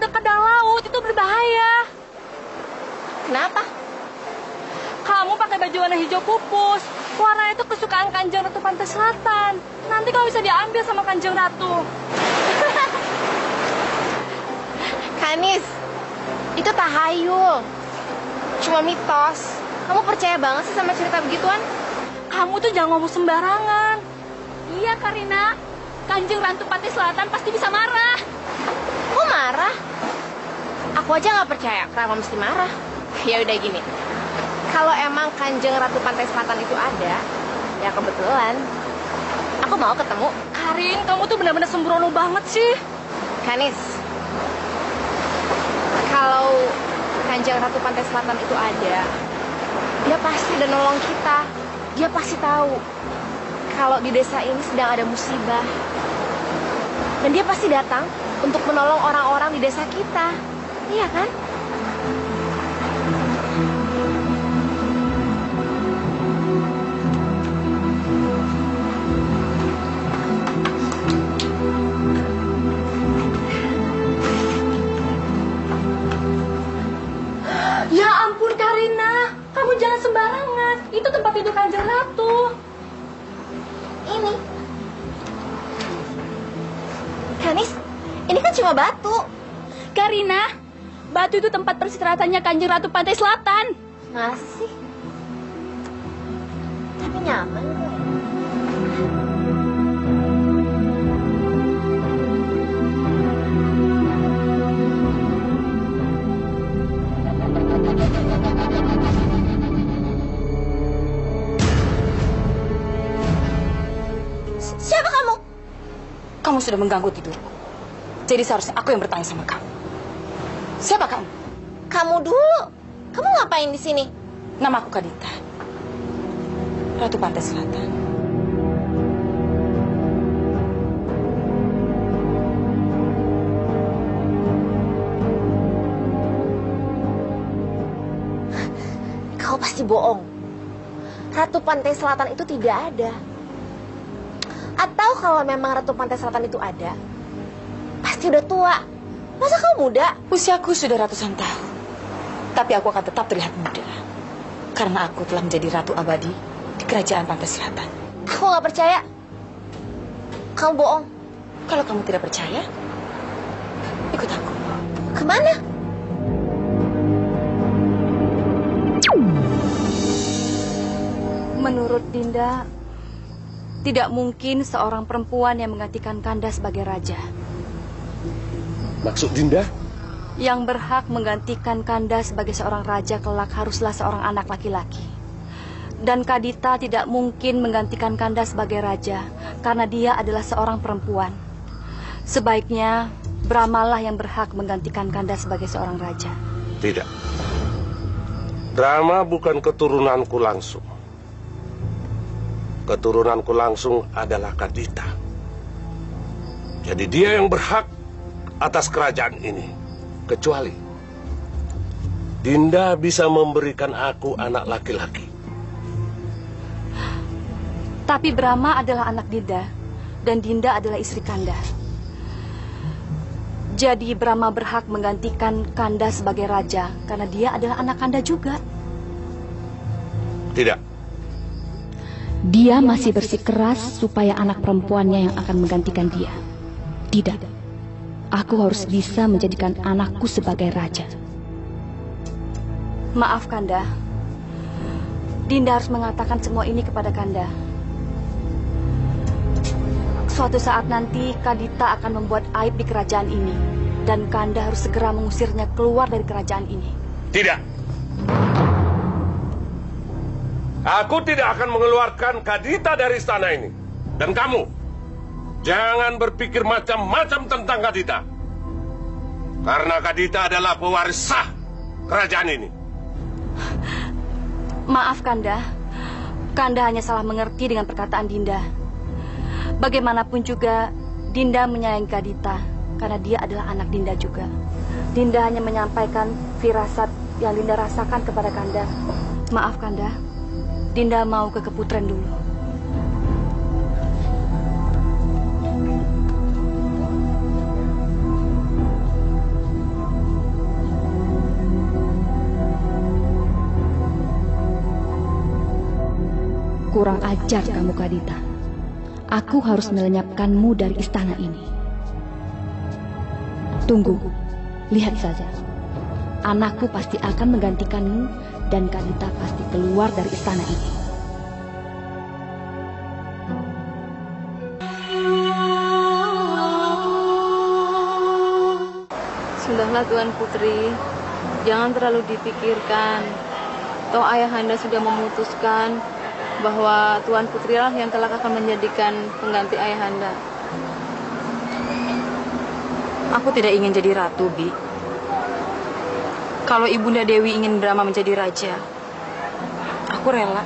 dekat dengan laut itu berbahaya. Kenapa? Kamu pakai baju warna hijau pupus. Warna itu kesukaan Kanjeng Ratu Pantai Selatan. Nanti kamu bisa diambil sama Kanjeng Ratu. Kanis, itu tahayul. Cuma mitos. Kamu percaya banget sih sama cerita begituan? Kamu tuh jangan ngomong sembarangan. Iya, Karina. Kanjeng Ratu Pantai Selatan pasti bisa marah. Kok marah? Aku aja nggak percaya. Kenapa mesti marah? Ya udah gini. Kalau emang Kanjeng Ratu Pantai Selatan itu ada, ya kebetulan aku mau ketemu. Karin, kamu tuh benar-benar sembrono banget sih. Kanis, kalau Kanjeng Ratu Pantai Selatan itu ada, dia pasti udah nolong kita. Dia pasti tahu kalau di desa ini sedang ada musibah. Dan dia pasti datang untuk menolong orang-orang di desa kita. Iya kan? Ya ampun Karina, kamu jangan sembarangan. Itu tempat tidur Kanjeng Ratu. Ini. Kanis, ini kan cuma batu. Karina, batu itu tempat peristirahatan Kanjeng Ratu Pantai Selatan. Masih. Tapi nyaman kok. Siapa kamu? Kamu sudah mengganggu tidurku. Jadi seharusnya aku yang bertanya sama kamu. Siapa kamu? Kamu dulu. Kamu ngapain di sini? Nama aku Kadita. Ratu Pantai Selatan. Kau pasti bohong. Ratu Pantai Selatan itu tidak ada. Atau kalau memang Ratu Pantai Selatan itu ada, pasti udah tua. Masa kau muda? Usiaku sudah ratusan tahun. Tapi aku akan tetap terlihat muda. Karena aku telah menjadi ratu abadi di kerajaan Pantai Selatan. Aku nggak percaya. Kamu bohong. Kalau kamu tidak percaya, ikut aku. Kemana? Menurut Dinda, tidak mungkin seorang perempuan yang menggantikan Kanda sebagai raja. Maksud Dinda? Yang berhak menggantikan Kanda sebagai seorang raja kelak haruslah seorang anak laki-laki. Dan Kadita tidak mungkin menggantikan Kanda sebagai raja karena dia adalah seorang perempuan. Sebaiknya Brahmalah yang berhak menggantikan Kanda sebagai seorang raja. Tidak. Brahma bukan keturunanku langsung. Keturunanku langsung adalah Kadita. Jadi dia yang berhak atas kerajaan ini. Kecuali Dinda bisa memberikan aku anak laki-laki. Tapi Brahma adalah anak Dinda dan Dinda adalah istri Kanda. Jadi Brahma berhak menggantikan Kanda sebagai raja karena dia adalah anak Kanda juga. Tidak. Dia masih bersikeras supaya anak perempuannya yang akan menggantikan dia. Tidak. Aku harus bisa menjadikan anakku sebagai raja. Maaf Kanda. Dinda harus mengatakan semua ini kepada Kanda. Suatu saat nanti Kadita akan membuat aib di kerajaan ini. Dan Kanda harus segera mengusirnya keluar dari kerajaan ini. Tidak. Aku tidak akan mengeluarkan Kadita dari istana ini. Dan kamu, jangan berpikir macam-macam tentang Kadita. Karena Kadita adalah pewaris sah kerajaan ini. Maaf Kanda. Kanda hanya salah mengerti dengan perkataan Dinda. Bagaimanapun juga, Dinda menyayangi Kadita. Karena dia adalah anak Dinda juga. Dinda hanya menyampaikan firasat yang Dinda rasakan kepada Kanda. Maaf Kanda. Dinda mau ke Keputren dulu. Kurang ajar kamu, Kadita. Aku harus melenyapkanmu dari istana ini. Tunggu, lihat saja. Anakku pasti akan menggantikanmu dan Kadita pasti keluar dari istana ini. Sudahlah Tuan Putri, jangan terlalu dipikirkan. Toh Ayahanda sudah memutuskan bahwa Tuan Putri lah yang kelak akan menjadikan pengganti Ayahanda. Aku tidak ingin jadi ratu, Bi. Kalau Ibunda Dewi ingin Brahma menjadi raja, aku rela.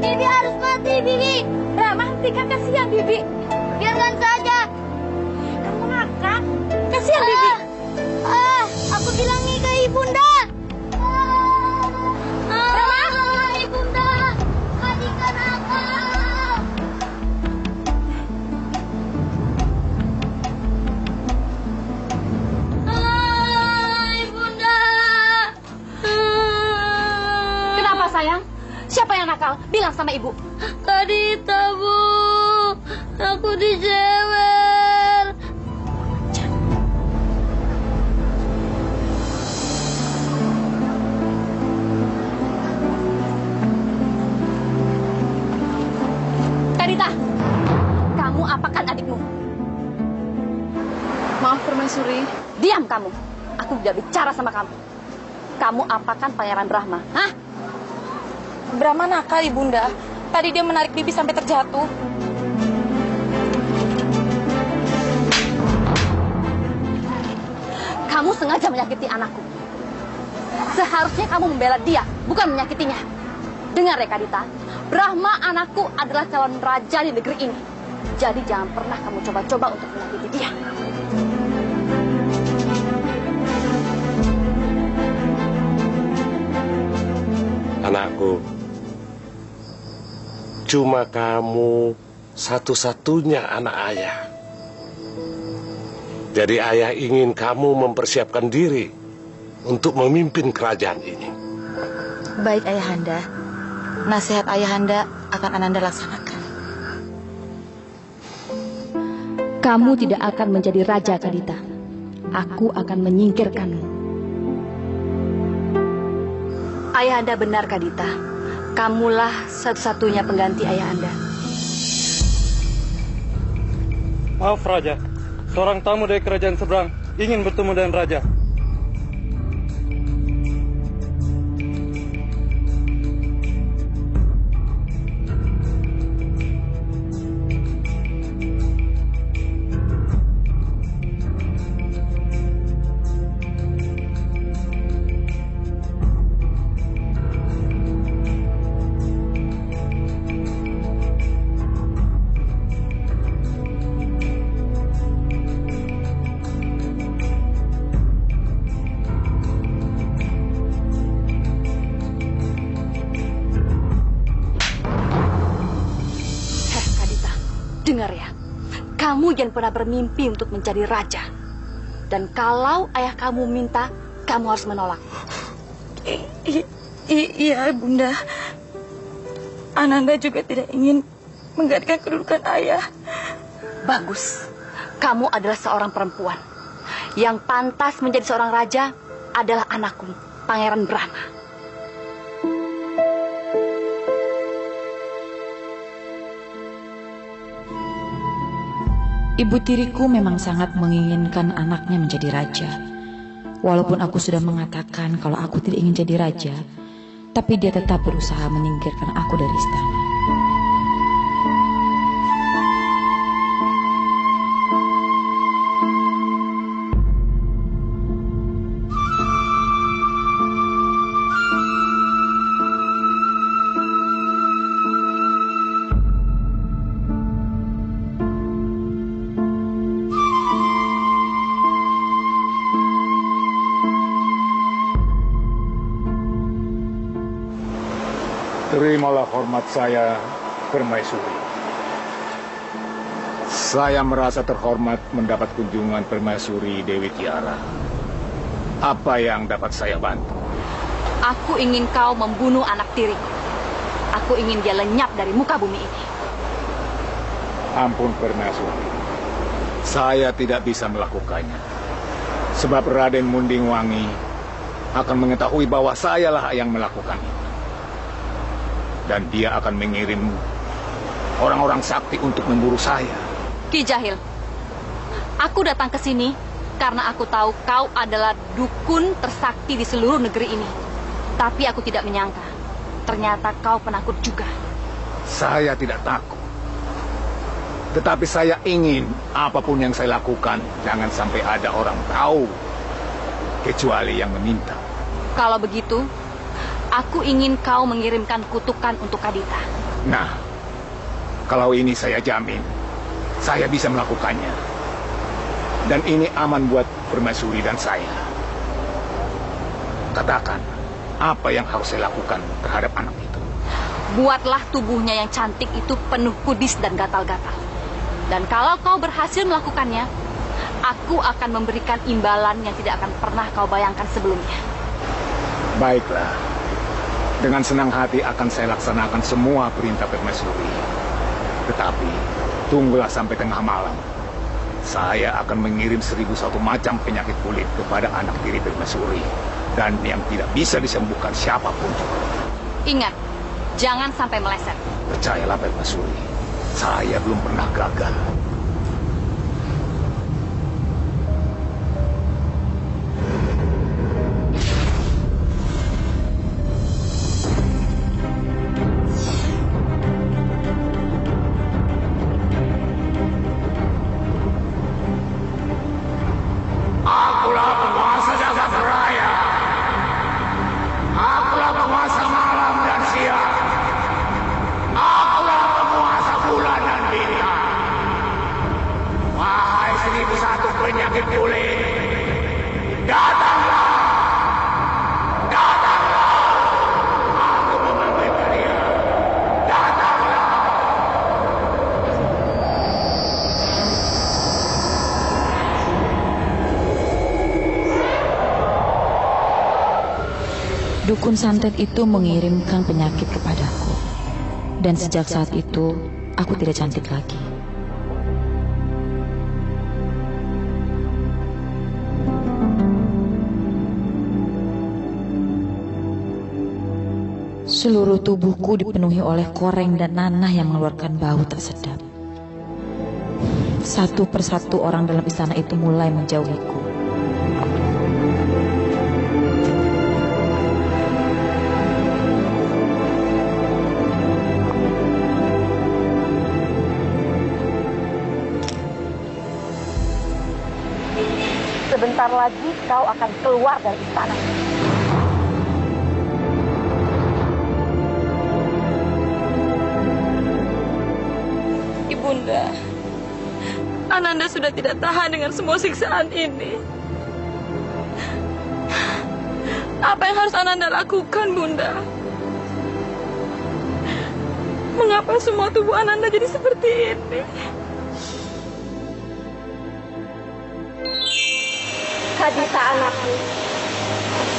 Bibi harus mati, Bibi. Rama, hentikan, kasihan Bibi. Biarkan saja. Kamu nakal. Kasihan Bibi. Aku bilang nih ke Ibunda. Rama, Ibunda. Kadita nakal. Ibunda. Kenapa, sayang? Siapa yang nakal? Bilang sama ibu. Kadita, Bu. Aku dijewer. Kadita, kamu apakan adikmu? Maaf Permaisuri. Diam kamu. Aku tidak bicara sama kamu. Kamu apakan Pangeran Brahma? Hah? Brahma nakal, Ibunda. Tadi dia menarik Bibi sampai terjatuh. Kamu sengaja menyakiti anakku. Seharusnya kamu membela dia, bukan menyakitinya. Dengar ya, Kadita. Brahma anakku adalah calon raja di negeri ini. Jadi jangan pernah kamu coba-coba untuk menyakiti dia. Anakku, cuma kamu satu-satunya anak ayah. Jadi ayah ingin kamu mempersiapkan diri untuk memimpin kerajaan ini. Baik Ayahanda. Nasihat Ayahanda akan Ananda laksanakan. Kamu tidak akan menjadi raja, Kadita. Aku akan menyingkirkanmu. Ayahanda benar, Kadita. Kamulah satu-satunya pengganti Ayahanda. Maaf Raja, seorang tamu dari kerajaan seberang ingin bertemu dengan Raja. Dengar ya, kamu jangan pernah bermimpi untuk menjadi raja. Dan kalau ayah kamu minta, kamu harus menolak. Iya, Bunda. Ananda juga tidak ingin menggantikan kedudukan ayah. Bagus, kamu adalah seorang perempuan. Yang pantas menjadi seorang raja adalah anakku, Pangeran Brahma. Ibu tiriku memang sangat menginginkan anaknya menjadi raja. Walaupun aku sudah mengatakan kalau aku tidak ingin jadi raja, tapi dia tetap berusaha menyingkirkan aku dari istana. Terimalah hormat saya, Permaisuri. Saya merasa terhormat mendapat kunjungan Permaisuri Dewi Tiara. Apa yang dapat saya bantu? Aku ingin kau membunuh anak tiriku. Aku ingin dia lenyap dari muka bumi ini. Ampun Permaisuri, saya tidak bisa melakukannya. Sebab Raden Mundingwangi akan mengetahui bahwa sayalah yang melakukan itu. Dan dia akan mengirim orang-orang sakti untuk memburu saya. Ki Jahil, aku datang ke sini karena aku tahu kau adalah dukun tersakti di seluruh negeri ini. Tapi aku tidak menyangka, ternyata kau penakut juga. Saya tidak takut. Tetapi saya ingin apapun yang saya lakukan, jangan sampai ada orang tahu, kecuali yang meminta. Kalau begitu, aku ingin kau mengirimkan kutukan untuk Kadita. Nah, kalau ini saya jamin, saya bisa melakukannya. Dan ini aman buat Permaisuri dan saya. Katakan, apa yang harus saya lakukan terhadap anak itu? Buatlah tubuhnya yang cantik itu penuh kudis dan gatal-gatal. Dan kalau kau berhasil melakukannya, aku akan memberikan imbalan yang tidak akan pernah kau bayangkan sebelumnya. Baiklah. Dengan senang hati akan saya laksanakan semua perintah Permaisuri. Tetapi, tunggulah sampai tengah malam. Saya akan mengirim 1001 macam penyakit kulit kepada anak tiri Permaisuri. Dan yang tidak bisa disembuhkan siapapun juga. Ingat, jangan sampai meleset. Percayalah Permaisuri, saya belum pernah gagal. Akulah penguasa jagat raya. Akulah penguasa malam dan siang. Akulah penguasa bulan dan bintang. Wahai 1001 penyakit kulit, datanglah. Datanglah. Aku memanggil kalian. Datanglah. Dukun santet itu mengirimkan penyakit kepadaku. Dan sejak saat itu, aku tidak cantik lagi. Seluruh tubuhku dipenuhi oleh koreng dan nanah yang mengeluarkan bau tak sedap. Satu persatu orang dalam istana itu mulai menjauhiku. Sebentar lagi kau akan keluar dari istana. Ibunda, Ananda sudah tidak tahan dengan semua siksaan ini. Apa yang harus Ananda lakukan, Bunda? Mengapa semua tubuh Ananda jadi seperti ini? Kadita anakku,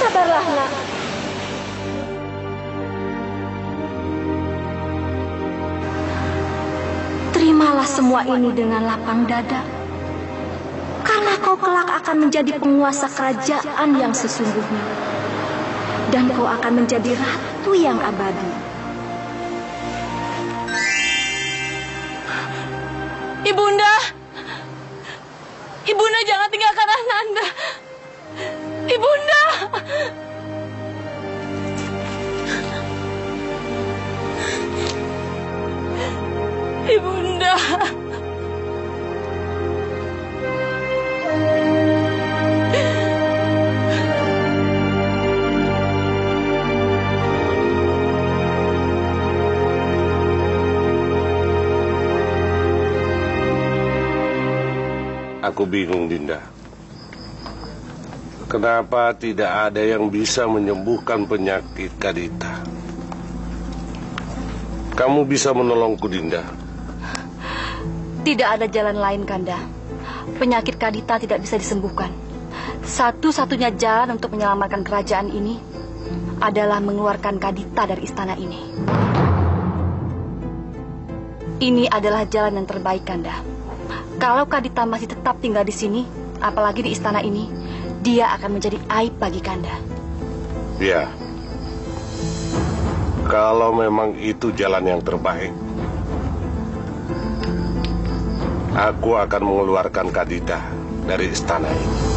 sabarlah nak. Terimalah semua ini dengan lapang dada. Karena kau kelak akan menjadi penguasa kerajaan yang sesungguhnya. Dan kau akan menjadi ratu yang abadi. Ibunda! Ibunda jangan tinggalkan Ananda. Ibunda! Ibunda! Aku bingung, Dinda. Kenapa tidak ada yang bisa menyembuhkan penyakit Kadita? Kamu bisa menolongku, Dinda. Tidak ada jalan lain, Kanda. Penyakit Kadita tidak bisa disembuhkan. Satu-satunya jalan untuk menyelamatkan kerajaan ini adalah mengeluarkan Kadita dari istana ini. Ini adalah jalan yang terbaik, Kanda. Kalau Kadita masih tetap tinggal di sini, apalagi di istana ini, dia akan menjadi aib bagi Kanda. Ya. Kalau memang itu jalan yang terbaik, aku akan mengeluarkan Kadita dari istana ini.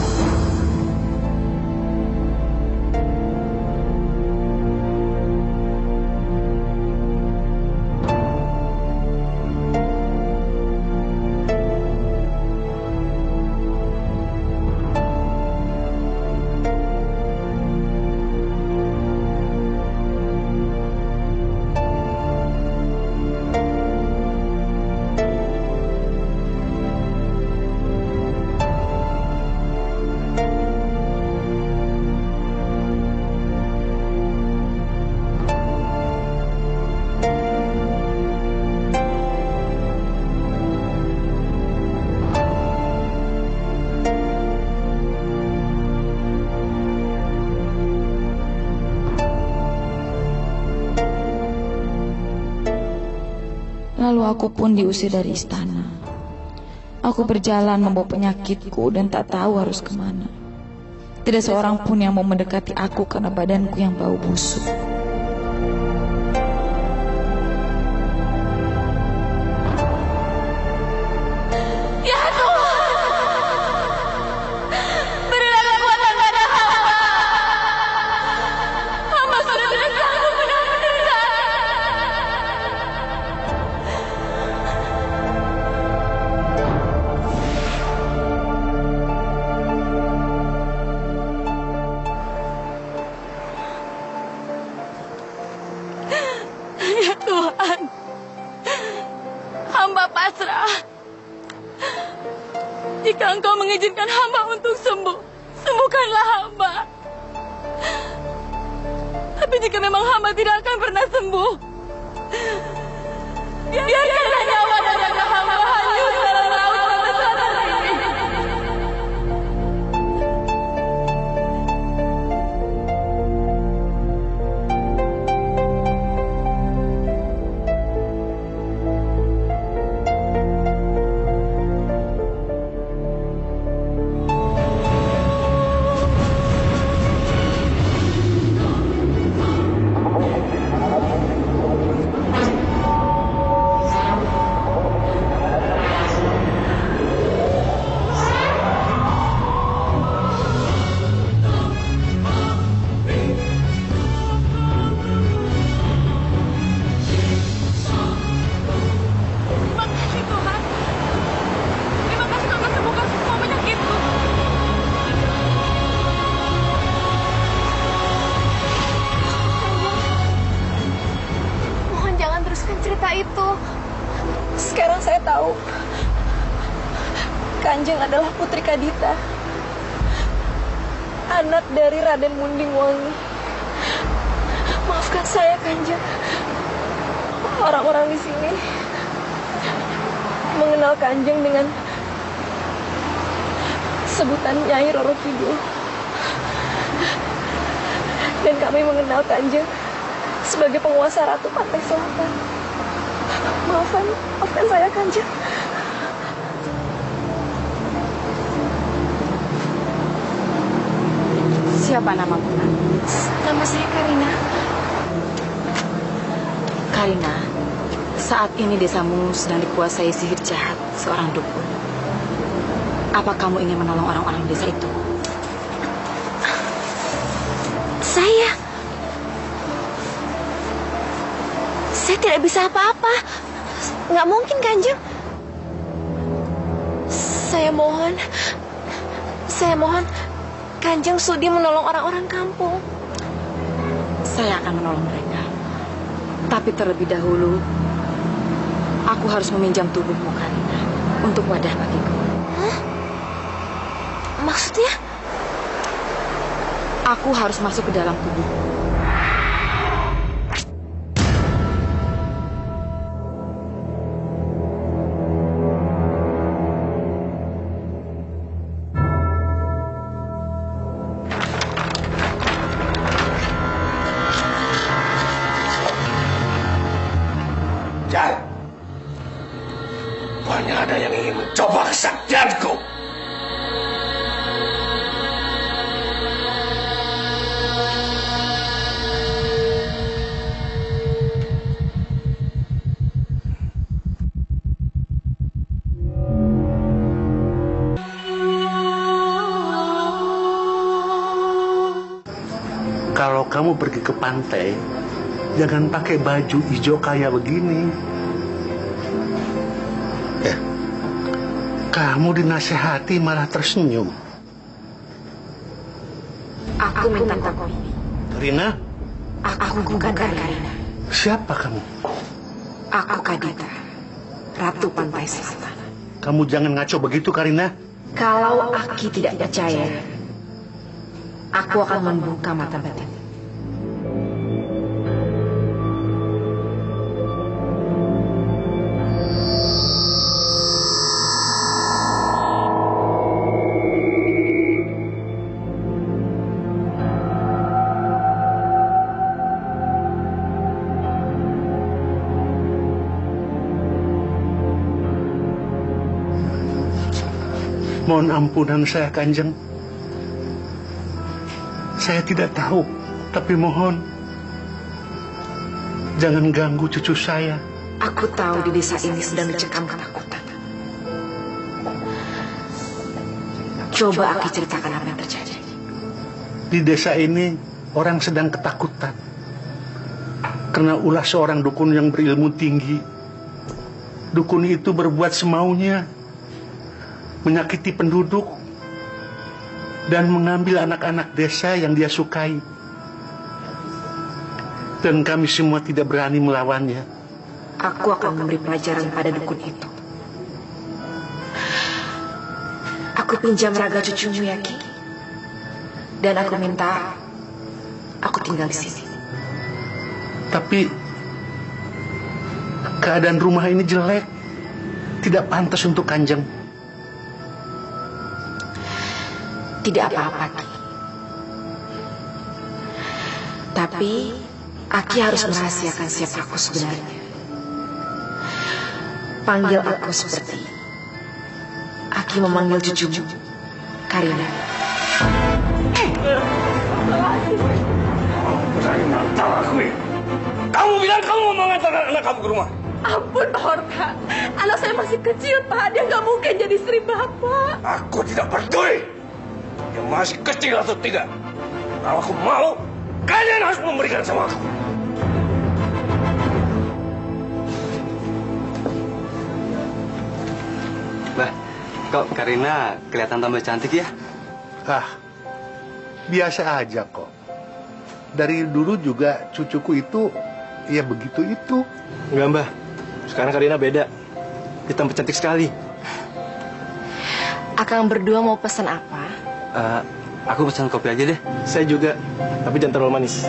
Lalu aku pun diusir dari istana. Aku berjalan membawa penyakitku dan tak tahu harus kemana. Tidak seorang pun yang mau mendekati aku karena badanku yang bau busuk. Ya Tuhan, berilah kekuatan pada hamba. Hamba sudah tidak sanggup menahan penderitaan. Ya Tuhan, hamba pasrah. Jika Engkau mengizinkan hamba untuk sembuh, sembuhkanlah hamba. Tapi jika memang hamba tidak akan pernah sembuh, biarkanlah nyawa dan raga hamba hanyut dalam laut yang besar ini. Terima kasih Tuhan. Terima kasih Tuhan sembuhkan semua penyakitku. Mohon jangan teruskan cerita itu. Sekarang saya tahu Kanjeng adalah Putri Kadita, anak dari Raden Mundingwangi. Maafkan saya, Kanjeng. Orang-orang di sini mengenal Kanjeng dengan sebutan Nyai Roro Kidul. Dan kami mengenal Kanjeng sebagai penguasa Ratu Pantai Selatan. Maafkan saya, Kanjeng. Siapa namamu? Nama saya Karina. Karina, saat ini desamu sedang dikuasai sihir jahat seorang dukun. Apa kamu ingin menolong orang-orang desa itu? Saya tidak bisa apa-apa. Nggak mungkin, Kanjeng. Saya mohon, Kanjeng sudi menolong orang-orang kampung. Saya akan menolong mereka. Tapi terlebih dahulu, aku harus meminjam tubuhmu, Karina, untuk wadah bagiku. Hah? Maksudnya? Aku harus masuk ke dalam tubuhmu. Rupanya ada yang ingin mencoba kesaktianku. Kalau kamu pergi ke pantai, jangan pakai baju hijau kayak begini. Kamu dinasehati malah tersenyum. Aku minta kopi. Karina? Aku bukan Karina. Siapa kamu? Aku Kadita, Ratu Pantai Selatan. Kamu jangan ngaco begitu, Karina. Kalau Aki tidak percaya, aku akan membuka mata batin. Mohon ampunan saya, Kanjeng. Saya tidak tahu, tapi mohon jangan ganggu cucu saya. Aku tahu di desa ini sedang dicekam ketakutan. Coba Aki ceritakan apa yang terjadi. Di desa ini orang sedang ketakutan karena ulah seorang dukun yang berilmu tinggi. Dukun itu berbuat semaunya, menyakiti penduduk, dan mengambil anak-anak desa yang dia sukai. Dan kami semua tidak berani melawannya. Aku akan memberi pelajaran pada dukun itu. Aku pinjam raga cucumu ya, Ki. Dan aku minta aku tinggal di sini. Tapi keadaan rumah ini jelek, tidak pantas untuk Kanjeng. Tidak apa-apa, Ki. Tapi Aki harus merahasiakan siapa aku sebenarnya. Panggil aku seperti Aki memanggil cucumu, Karina. Berani menantang aku ya? Kamu bilang kamu mau mengantarkan anak kamu ke rumah? Ampun, Pak Horta. Anak saya masih kecil, Pak. Dia nggak mungkin jadi istri Bapak. Aku tidak peduli. Dia masih kecil atau tidak. Kalau aku mau, kalian harus memberikan sama aku. Bah, kok Karina kelihatan tambah cantik ya? Biasa aja kok. Dari dulu juga cucuku itu, ya begitu itu. Enggak, Mbah. Sekarang Karina beda. Dia tambah cantik sekali. Akang berdua mau pesan apa? Aku pesan kopi aja deh. Saya juga, tapi jangan terlalu manis.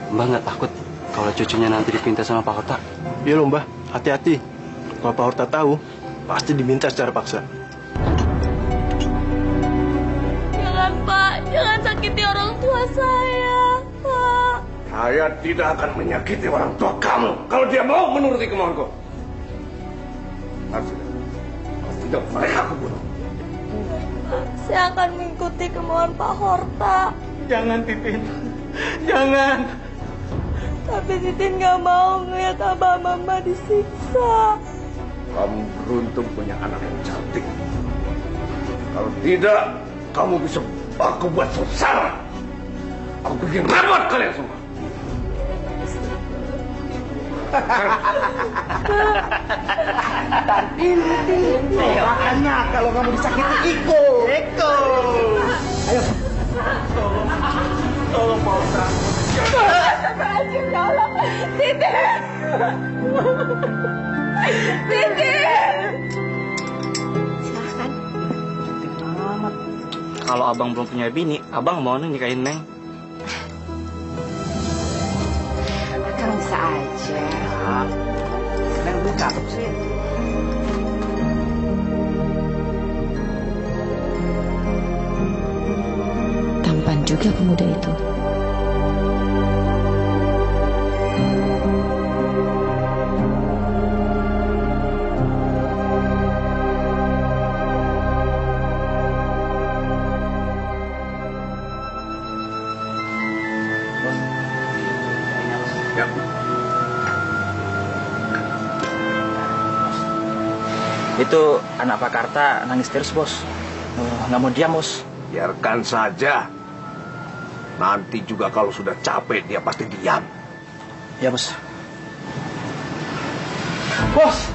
Mbah nggak takut kalau cucunya nanti dipinta sama Pak Horta? Iya loh, Mbah. Hati-hati. Kalau Pak Horta tahu, pasti diminta secara paksa. Jangan, Pak. Jangan sakiti orang tua saya, Pak. Saya tidak akan menyakiti orang tua kamu kalau dia mau menuruti kemauanku. Tidak boleh aku bunuh. Saya akan mengikuti kemauan Pak Horta. Jangan, Titin. Jangan. Tapi Titin nggak mau ngeliat Abah Mama disiksa. Kamu beruntung punya anak yang cantik. Kalau tidak, kamu bisa aku buat sengsara. Aku bikin repot kalian semua. Ayo, anak, kalau kamu disakiti Iko. Ayo. Tolong Pak Horta. Astagfirullahaladzim, ya Allah. Titin. Titin. Silahkan. Kalau abang belum punya bini, abang mau nikahin Neng. Akang bisa aja. Neng lebih cakep sih. Tampan juga pemuda itu. Ya. Itu anak Pak Karta nangis terus, Bos. Nggak mau diam, Bos. Biarkan saja. Nanti juga kalau sudah capek dia pasti diam. Ya, Bos. Bos,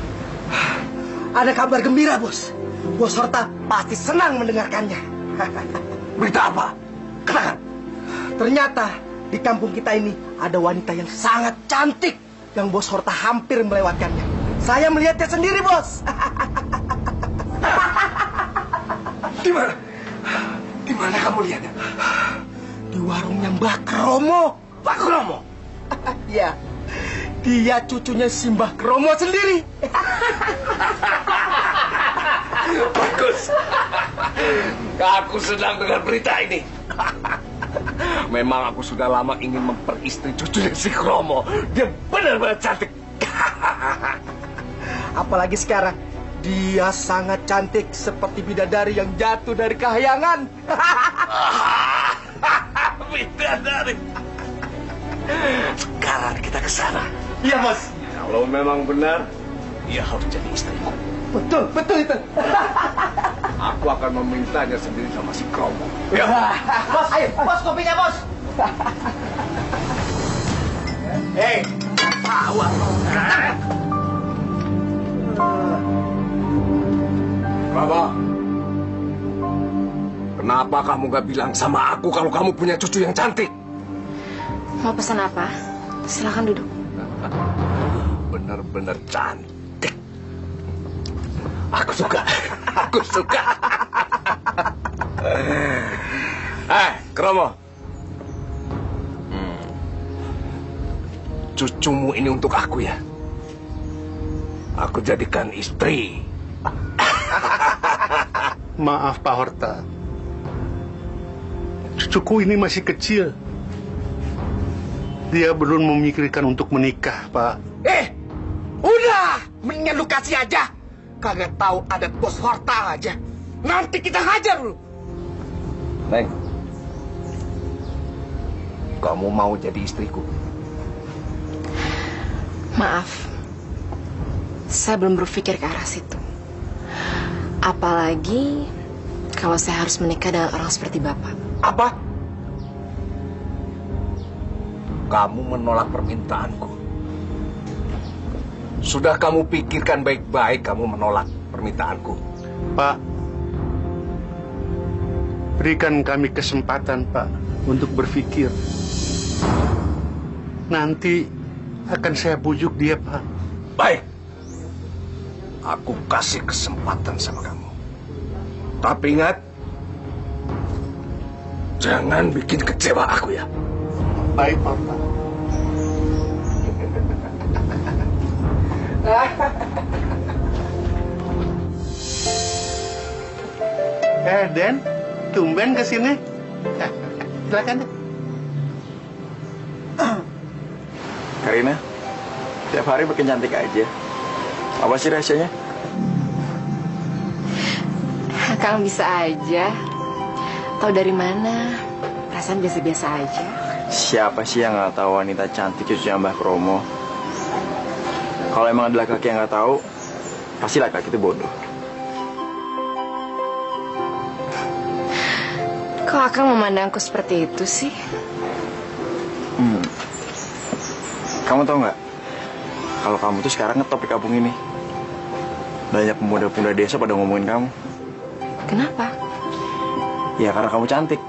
ada kabar gembira, Bos. Bos Horta pasti senang mendengarkannya. Berita apa? Katakan. Ternyata di kampung kita ini ada wanita yang sangat cantik yang Bos Horta hampir melewatkannya. Saya melihatnya sendiri, Bos. Di mana? Di mana kamu lihatnya? Di warungnya Mbah Kromo. Mbah Kromo? Iya. Dia cucunya si Mbah Kromo sendiri. Bagus. Aku senang dengan berita ini. Memang aku sudah lama ingin memperistri cucunya si Kromo. Dia benar-benar cantik. Apalagi sekarang dia sangat cantik seperti bidadari yang jatuh dari kahyangan. Bidadari. Sekarang kita ke sana. Iya, Bos. Kalau memang benar, dia harus jadi istriku. Betul, betul itu. Aku akan memintanya sendiri sama si Kromo. Ya. Bos, ayo, Bos, kopinya, Bos. Hei, tawa. Baba, kenapa kamu gak bilang sama aku kalau kamu punya cucu yang cantik? Mau pesan apa? Silakan duduk. Benar-benar cantik. Aku suka. Aku suka. Kromo. Cucumu ini untuk aku ya. Aku jadikan istri. Maaf Pak Horta. Cucuku ini masih kecil. Dia belum memikirkan untuk menikah, Pak. Udah, mendingan lu kasih aja. Kagak tahu adat Bos Horta aja. Nanti kita hajar lu. Neng, kamu mau jadi istriku? Maaf, saya belum berpikir ke arah situ. Apalagi kalau saya harus menikah dengan orang seperti Bapak. Apa? Kamu menolak permintaanku. Sudah kamu pikirkan baik-baik kamu menolak permintaanku. Pak, berikan kami kesempatan, Pak, untuk berpikir. Nanti akan saya bujuk dia, Pak. Baik. Aku kasih kesempatan sama kamu. Tapi ingat, jangan bikin kecewa aku ya. Baik, Pak. Den, tumben ke sini. Silakan. Karina, tiap hari makin cantik aja. Apa sih rahasianya? Kang bisa aja. Tahu dari mana? Perasaan biasa-biasa aja. Siapa sih yang nggak tahu wanita cantik cucunya Mbah Kromo? Kalau emang ada laki-laki yang nggak tahu, pasti laki-laki itu bodoh. Kok Akang memandangku seperti itu sih? Kamu tahu nggak? Kalau kamu tuh sekarang ngetop di kampung ini. Banyak pemuda-pemuda desa pada ngomongin kamu. Kenapa? Ya karena kamu cantik.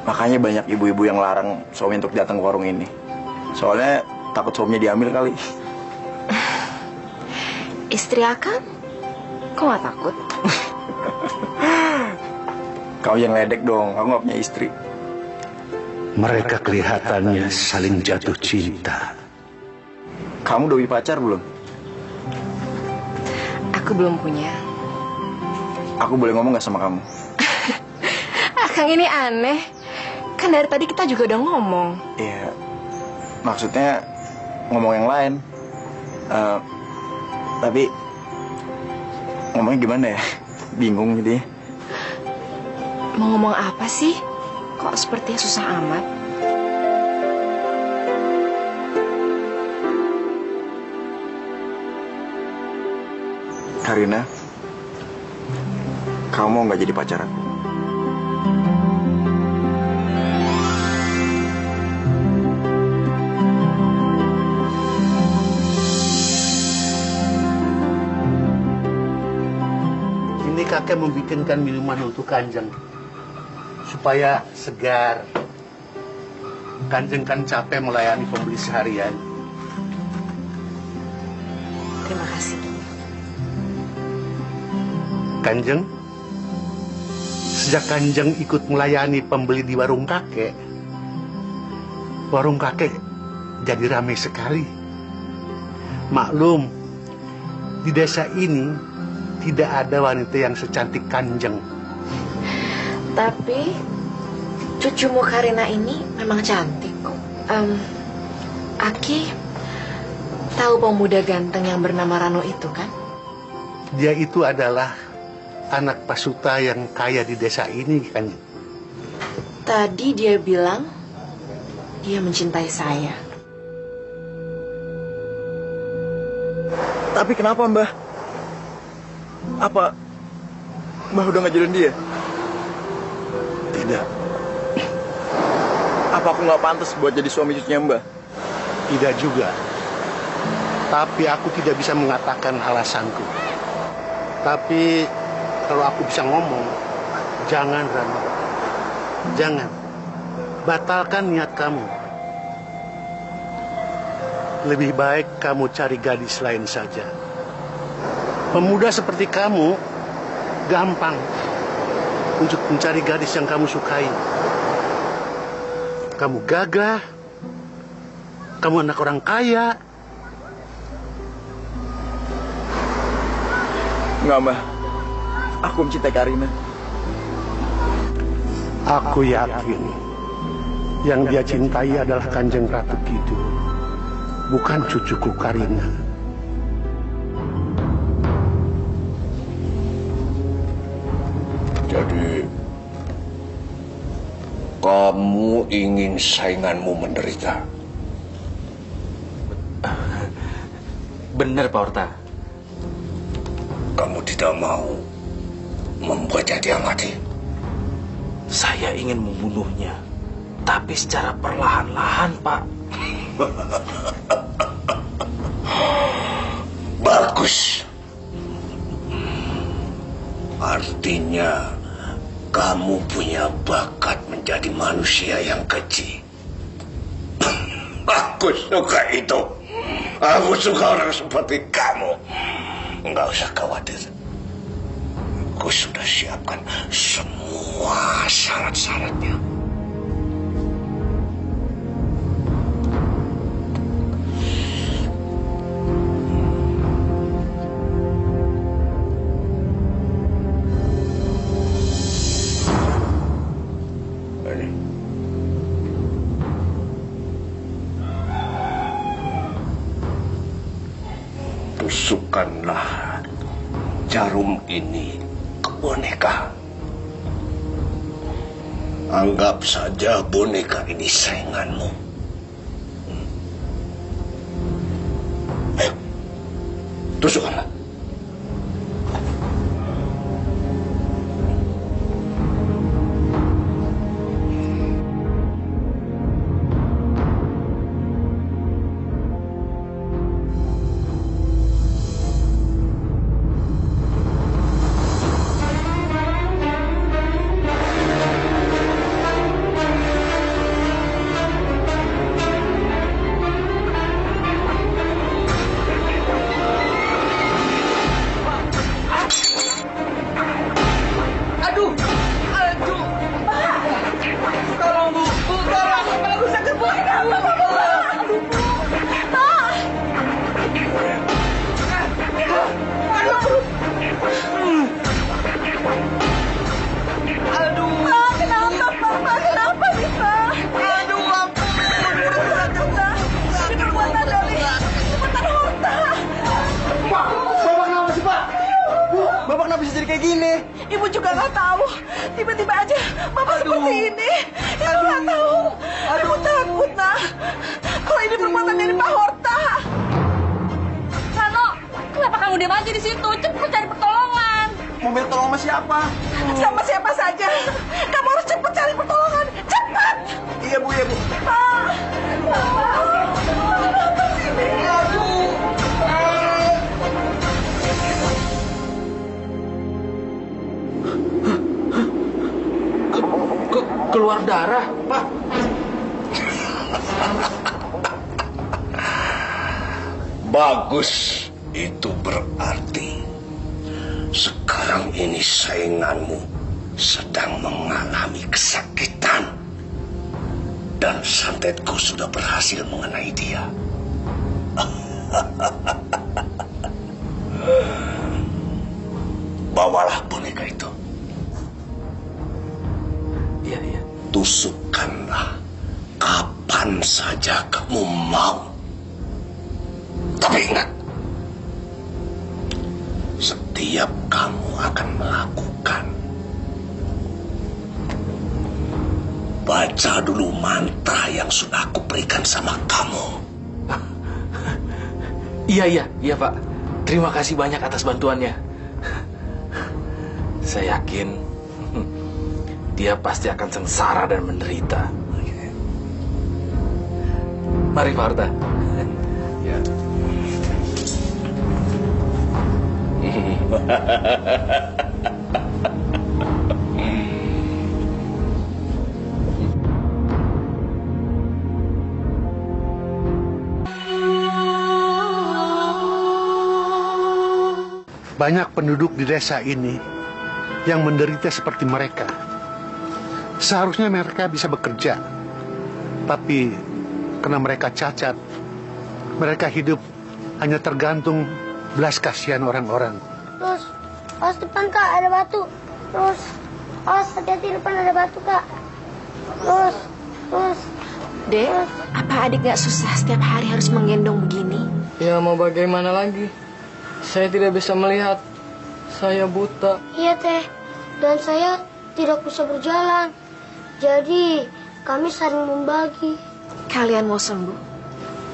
Makanya banyak ibu-ibu yang larang suami untuk datang ke warung ini. Soalnya takut suaminya diambil kali. Istri Akang? Kok nggak takut? Kau yang ledek dong, aku nggak punya istri. Mereka kelihatannya saling jatuh cinta. Kamu udah punya pacar belum? Aku belum punya. Aku boleh ngomong nggak sama kamu? Akang ini aneh. Kan dari tadi kita juga udah ngomong. Iya, maksudnya ngomong yang lain. Tapi ngomongnya gimana ya? Bingung jadi. Mau ngomong apa sih? Kok sepertinya susah amat? Karina, kamu mau nggak jadi pacar aku? Ini kakek membikinkan minuman untuk Kanjeng supaya segar. Kanjeng kan capek melayani pembeli seharian. Terima kasih. Kanjeng, sejak Kanjeng ikut melayani pembeli di warung kakek jadi ramai sekali. Maklum, di desa ini tidak ada wanita yang secantik Kanjeng. Tapi cucumu Karina ini memang cantik kok. Aki tahu pemuda ganteng yang bernama Rano itu kan? Dia itu adalah anak Pasuta yang kaya di desa ini, kan? Tadi dia bilang dia mencintai saya. Tapi kenapa, Mbah? Apa Mbah udah ngajarin dia? Tidak. Apa aku nggak pantas buat jadi suami cucunya Mbah? Tidak juga. Tapi aku tidak bisa mengatakan alasanku. Tapi kalau aku bisa ngomong, jangan Rano. Jangan. Batalkan niat kamu. Lebih baik kamu cari gadis lain saja. Pemuda seperti kamu gampang untuk mencari gadis yang kamu sukai. Kamu gagah. Kamu anak orang kaya. Enggak, Mbah. Aku mencintai Karina. Aku yakin yang dia cintai adalah Kanjeng Ratu Kidul, bukan cucuku Karina. Jadi, kamu ingin sainganmu menderita? Benar, Pak Horta. Kamu tidak mau membuatnya dia mati? Saya ingin membunuhnya, tapi secara perlahan-lahan, Pak. Bagus. Artinya, kamu punya bakat menjadi manusia yang keji. Aku suka itu. Aku suka orang seperti kamu. Enggak usah khawatir. Aku sudah siapkan semua syarat-syaratnya. Tusukkanlah jarum ini ke boneka. Anggap saja boneka ini sainganmu. Ayo, tusukkanlah. Bapak kenapa bisa jadi kayak gini? Ibu juga nggak tahu. Tiba-tiba aja Bapak seperti ini. Ibu nggak tahu. Ibu takut, nah. Kalau ini perbuatan dari Pak Horta. Rano, kenapa kamu diam aja di situ? Cepet cari Mau minta tolong sama siapa? Sama siapa saja. Kamu harus cepat cari pertolongan. Cepat. Iya, Bu, iya, Bu. Pak. Apa sih ini? Keluar darah, Pak. Bagus, itu berarti sekarang ini sainganmu sedang mengalami kesakitan. Dan santetku sudah berhasil mengenai dia. Bawalah boneka itu. Iya, iya. Tusukkanlah kapan saja kamu mau. Tapi ingat, setiap kamu akan melakukan, baca dulu mantra yang sudah aku berikan sama kamu. Iya, Pak. Terima kasih banyak atas bantuannya. Saya yakin dia pasti akan sengsara dan menderita. Mari, Pak Harta. Ya. Banyak penduduk di desa ini yang menderita seperti mereka. Seharusnya mereka bisa bekerja, tapi karena mereka cacat, mereka hidup hanya tergantung belas kasihan orang-orang. Terus, awas depan Kak, ada batu. Terus, awas hati-hati depan ada batu Kak. Terus. Dek, apa adik gak susah setiap hari harus menggendong begini? Ya mau bagaimana lagi? Saya tidak bisa melihat. Saya buta. Iya Teh, dan saya tidak bisa berjalan. Jadi, kami saling membagi. Kalian mau sembuh?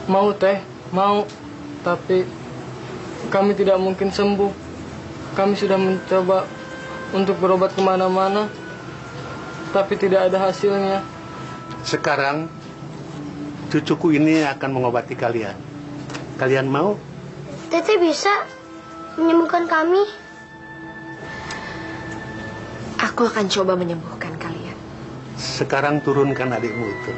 Mau Teh, mau. Tapi kami tidak mungkin sembuh. Kami sudah mencoba untuk berobat kemana-mana, tapi tidak ada hasilnya. Sekarang, cucuku ini akan mengobati kalian. Kalian mau? Teteh bisa menyembuhkan kami. Aku akan coba menyembuhkan kalian. Sekarang turunkan adikmu itu.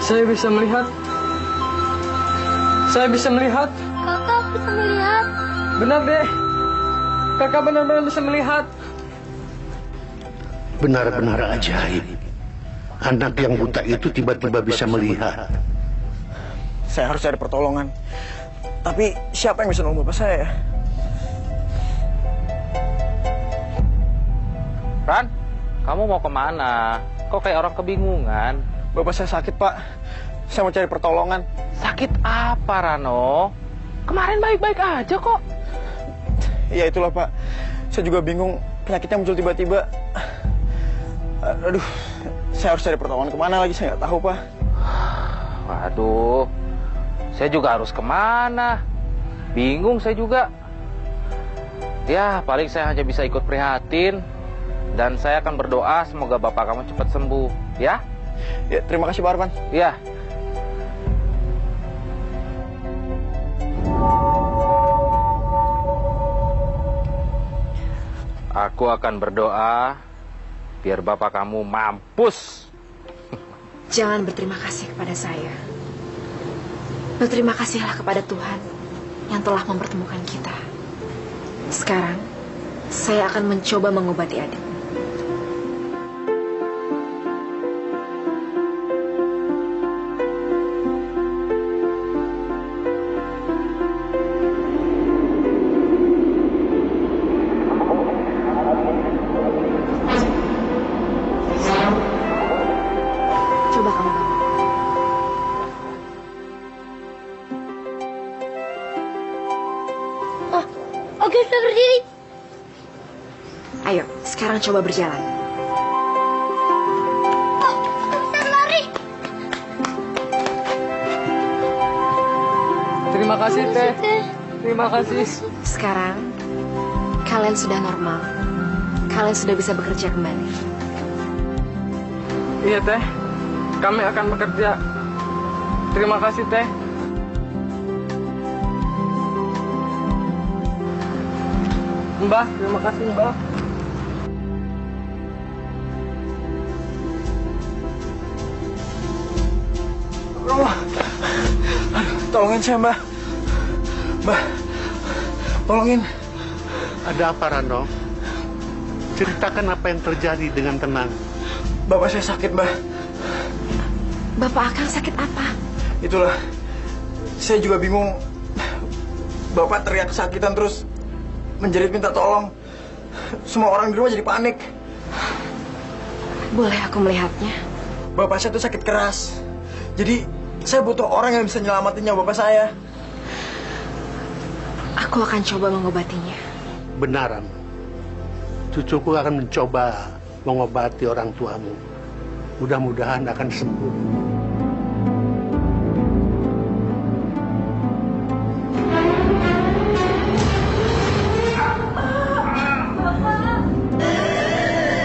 Saya bisa melihat. Saya bisa melihat. Kakak bisa melihat. Benar deh. Kakak benar-benar bisa melihat. Benar-benar ajaib. Anak yang buta itu tiba-tiba bisa melihat. Saya harus cari pertolongan. Tapi siapa yang bisa nolong bapak saya ya? Ran, kamu mau kemana? Kok kayak orang kebingungan? Bapak saya sakit, Pak. Saya mau cari pertolongan. Sakit apa, Rano? Kemarin baik-baik aja kok. Ya itulah, Pak. Saya juga bingung. Penyakitnya muncul tiba-tiba. Aduh, saya harus cari pertolongan kemana lagi? Saya nggak tahu, Pak. Waduh, saya juga harus kemana? Bingung saya juga. Ya, paling saya hanya bisa ikut prihatin. Dan saya akan berdoa semoga bapak kamu cepat sembuh, ya? Ya, terima kasih Pak Arman. Ya. Aku akan berdoa biar bapak kamu mampus. Jangan berterima kasih kepada saya. Berterima kasihlah kepada Tuhan yang telah mempertemukan kita. Sekarang, saya akan mencoba mengobati adik. bisa berdiri. Ayo, sekarang coba berjalan. Oh, bisa lari. Terima kasih, Teh. Terima kasih. Sekarang, kalian sudah normal. Kalian sudah bisa bekerja kembali. Iya, Teh. Kami akan bekerja. Terima kasih, Teh. Mbah, terima kasih, Mbah. Aduh, tolongin saya, Mbah. Mbah, tolongin. Ada apa, Rano? Ceritakan apa yang terjadi dengan tenang. Bapak saya sakit, Mbah. Bapak Akang sakit apa? Itulah, saya juga bingung. Bapak teriak kesakitan terus menjerit minta tolong. Semua orang di rumah jadi panik. Boleh aku melihatnya? Bapak saya tuh sakit keras. Jadi saya butuh orang yang bisa nyelamatin nyawa bapak saya. Aku akan coba mengobatinya. Benaran. Cucuku akan mencoba mengobati orang tuamu. Mudah-mudahan akan sembuh.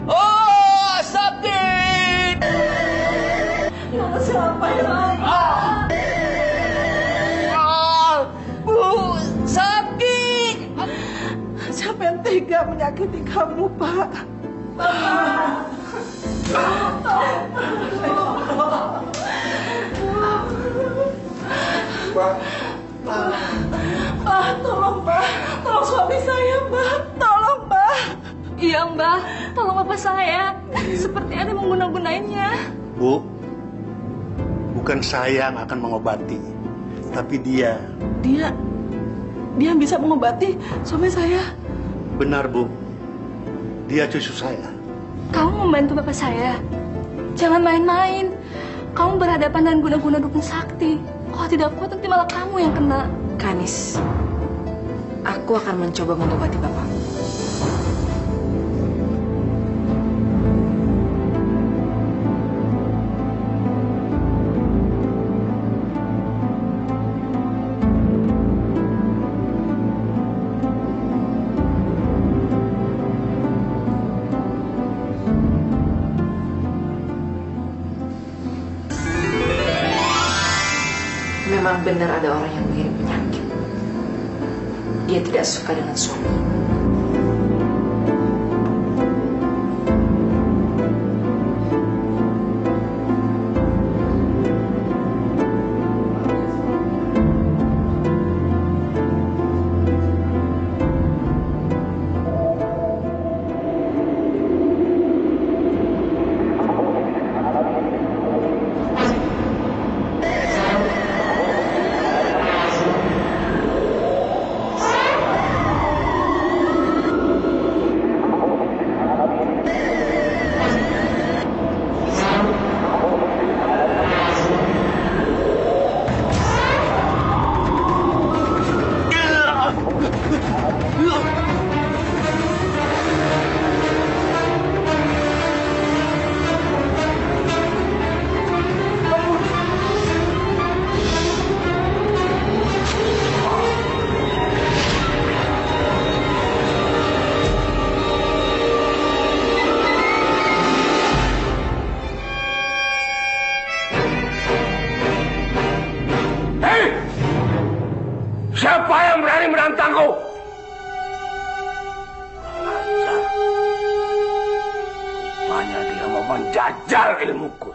Oh, sakit! Siapa yang Bu, sakit! Siapa yang tega menyakiti kamu, Pak? Pak, tolong, Pak. Tolong suami saya, Mbak. Tolong, Mbak. Iya, Mbak. Tolong bapak saya. Seperti ada yang mengguna-gunainya. Bu, bukan saya yang akan mengobati, tapi dia. Dia yang bisa mengobati suami saya. Benar, Bu. Dia cucu saya. Kamu membantu bapak saya. Jangan main-main. Kamu berhadapan dengan guna-guna dukun sakti. Kalau tidak kuat, nanti malah kamu yang kena. Kanis, aku akan mencoba mengobati bapak. Memang benar ada orang yang mengirim penyakit. Dia tidak suka dengan suami. Siapa yang berani menantangku? Rupanya dia mau menjajal ilmuku.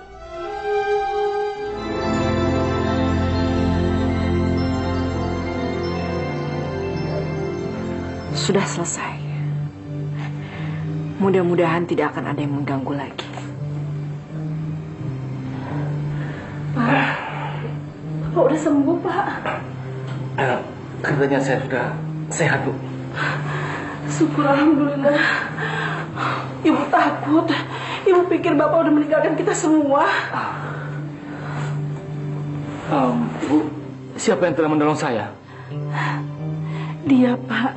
Sudah selesai. Mudah-mudahan tidak akan ada yang mengganggu lagi. Bapak udah sembuh, Pak. Katanya saya sudah sehat, Bu. Syukur alhamdulillah. Ibu takut. Ibu pikir Bapak udah meninggalkan kita semua. Bu, siapa yang telah menolong saya? Dia, Pak.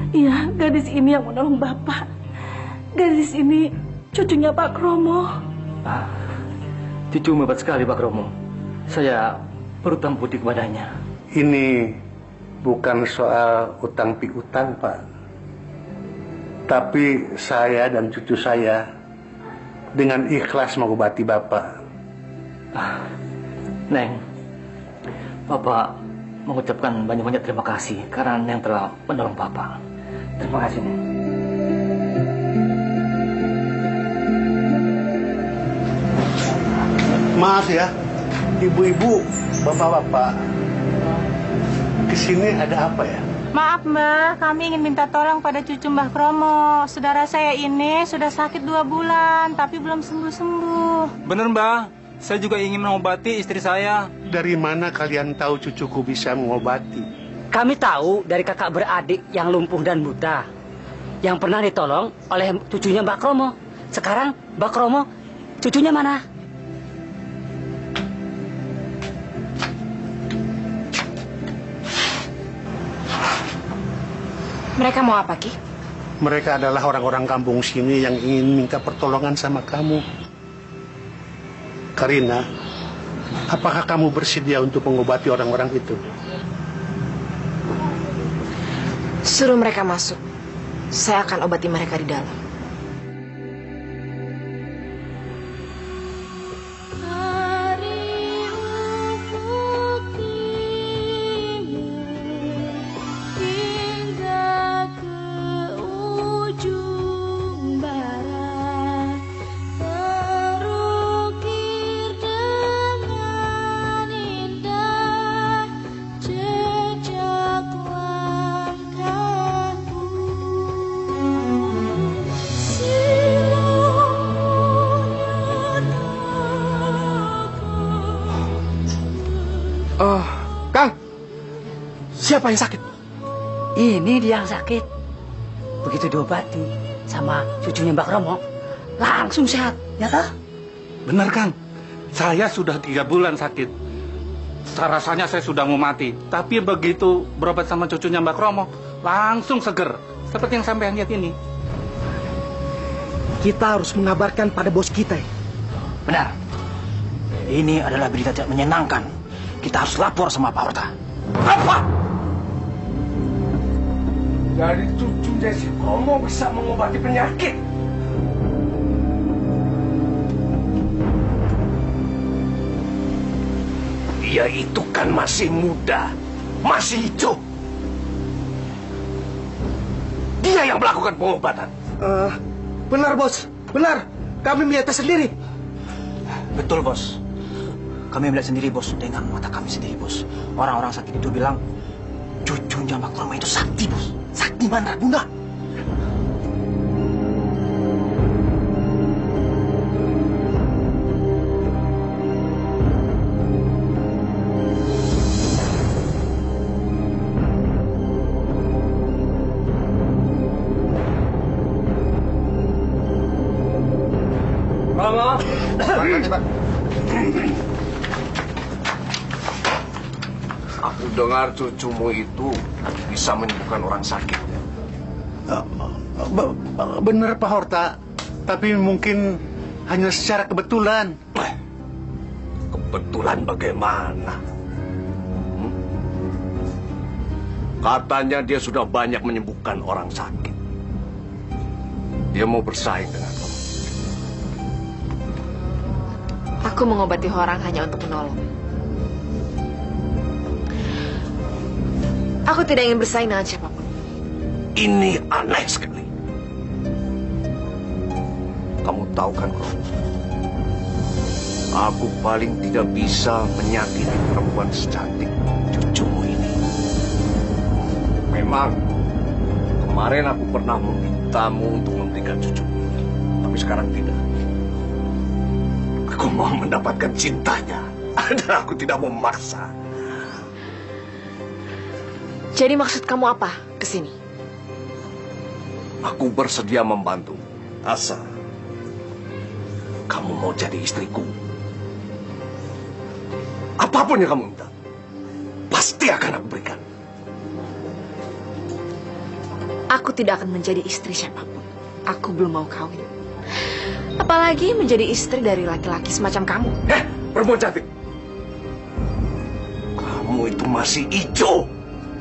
Iya, gadis ini yang menolong Bapak. Gadis ini cucunya Pak Kromo. Cucu hebat sekali Pak Kromo. Saya berutang budi kepadanya. Ini bukan soal utang piutang, Pak. Tapi saya dan cucu saya dengan ikhlas mengobati Bapak. Neng, Bapak mengucapkan banyak-banyak terima kasih karena Neng telah menolong Bapak. Terima kasih, Neng. Maaf ya, ibu-ibu, bapak-bapak. Kesini ada apa ya? Maaf Mbah, kami ingin minta tolong pada cucu Mbah Kromo. Saudara saya ini sudah sakit 2 bulan, tapi belum sembuh-sembuh. Bener Mbah, saya juga ingin mengobati istri saya. Dari mana kalian tahu cucuku bisa mengobati? Kami tahu dari kakak beradik yang lumpuh dan buta, yang pernah ditolong oleh cucunya Mbak Kromo. Sekarang Mbak Kromo, cucunya mana? Mereka mau apa, Ki? Mereka adalah orang-orang kampung sini yang ingin minta pertolongan sama kamu. Karina, apakah kamu bersedia untuk mengobati orang-orang itu? Suruh mereka masuk. Saya akan obati mereka di dalam. Siapa yang sakit? Ini dia yang sakit. Begitu diobati sama cucunya Mbak Kromo, langsung sehat, ya toh? Bener Kang, saya sudah 3 bulan sakit. Rasanya saya sudah mau mati. Tapi begitu berobat sama cucunya Mbak Kromo, langsung seger. Seperti yang sampean lihat ini. Kita harus mengabarkan pada bos kita. Benar. Ini adalah berita tidak menyenangkan. Kita harus lapor sama Pak Horta. Apa? Dari cucunya si Kromo bisa mengobati penyakit. Dia itu kan masih muda, masih hijau. Dia yang melakukan pengobatan. Benar bos, benar. Kami melihatnya sendiri. Betul bos. Kami melihat sendiri bos, dengan mata kami sendiri bos. Orang-orang sakit itu bilang cucunya Mbak Kromo itu sakti bos. Sakti mana bunda? Kromo. Aku dengar cucumu itu bisa menyembuhkan orang sakit. Benar Pak Horta, tapi mungkin hanya secara kebetulan. Kebetulan bagaimana? Katanya dia sudah banyak menyembuhkan orang sakit. Dia mau bersaing dengan kamu. Aku mengobati orang hanya untuk menolong. Aku tidak ingin bersaing dengan siapapun. Ini aneh sekali. Kamu tahu kan, Kromo? Aku paling tidak bisa menyakiti perempuan secantik cucumu ini. Memang, kemarin aku pernah memintamu untuk memberikan cucumu. Tapi sekarang tidak. Aku mau mendapatkan cintanya. Dan aku tidak memaksa. Jadi maksud kamu apa kesini? Aku bersedia membantu. Asal kamu mau jadi istriku. Apapun yang kamu minta, pasti akan aku berikan. Aku tidak akan menjadi istri siapapun. Aku belum mau kawin. Apalagi menjadi istri dari laki-laki semacam kamu. Perempuan cantik. Kamu itu masih hijau.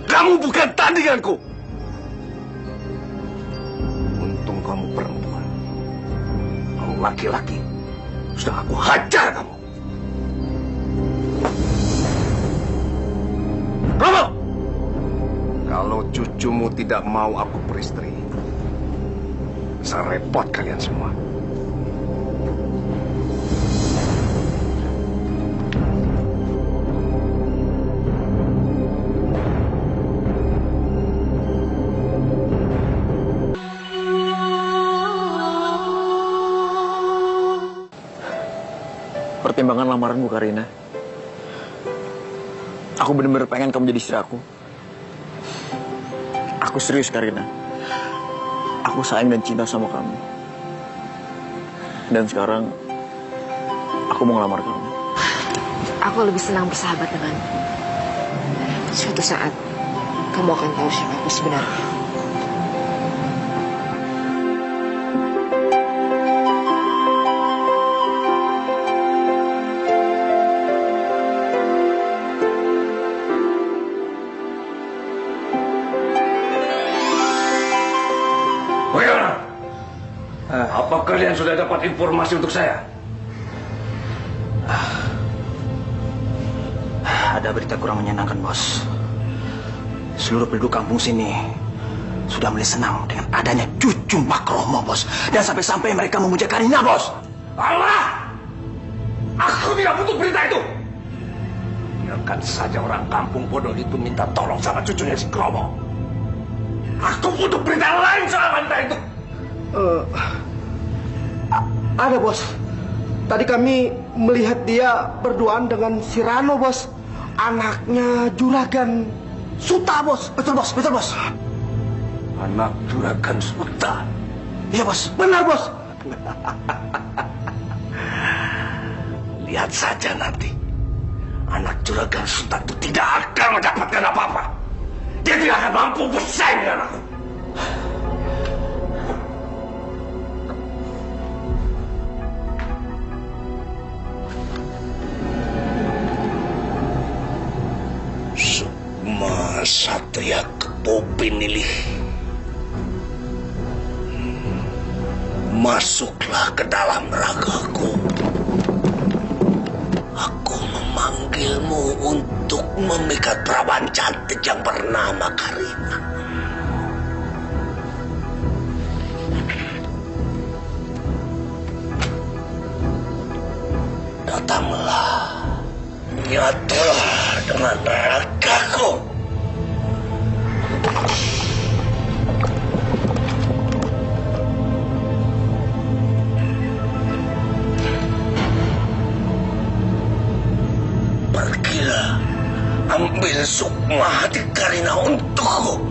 Kamu bukan tandinganku. Untung kamu perempuan. Kamu laki-laki. Sudah aku hajar kamu. Romo! Kalau cucumu tidak mau aku beristri, bisa repot kalian semua. Pertimbangan lamaranmu, Karina. Aku benar-benar pengen kamu jadi istri aku. Aku serius, Karina. Aku sayang dan cinta sama kamu. Dan sekarang, aku mau ngelamar kamu. Aku lebih senang bersahabat denganmu. Suatu saat, kamu akan tahu siapa aku sebenarnya. Apa kalian sudah dapat informasi untuk saya? Ada berita kurang menyenangkan, Bos. Seluruh penduduk kampung sini sudah mulai senang dengan adanya cucu Mbak Romo, Bos. Dan sampai-sampai mereka memuja Karina, Bos. Allah! Aku tidak butuh berita itu. Biarkan saja orang kampung bodoh itu minta tolong sama cucunya si Kromo. Aku butuh berita lain soal wanita itu. Ada, Bos. Tadi kami melihat dia berduaan dengan si Rano, Bos. Anaknya Juragan Suta, Bos. Betul, Bos. Betul, Bos. Anak Juragan Suta? Iya, Bos. Benar, Bos. Lihat saja nanti. Anak Juragan Suta itu tidak akan mendapatkan apa-apa. Dia tidak akan mampu bersaing dengan aku. Sukma Satria Kepopinilih, masuklah ke dalam ragaku. Aku memanggilmu untuk memikat perawan cantik yang bernama Karina. Datanglah, nyatulah dengan ragaku. Pergilah, ambil sukma hati Karina untukku.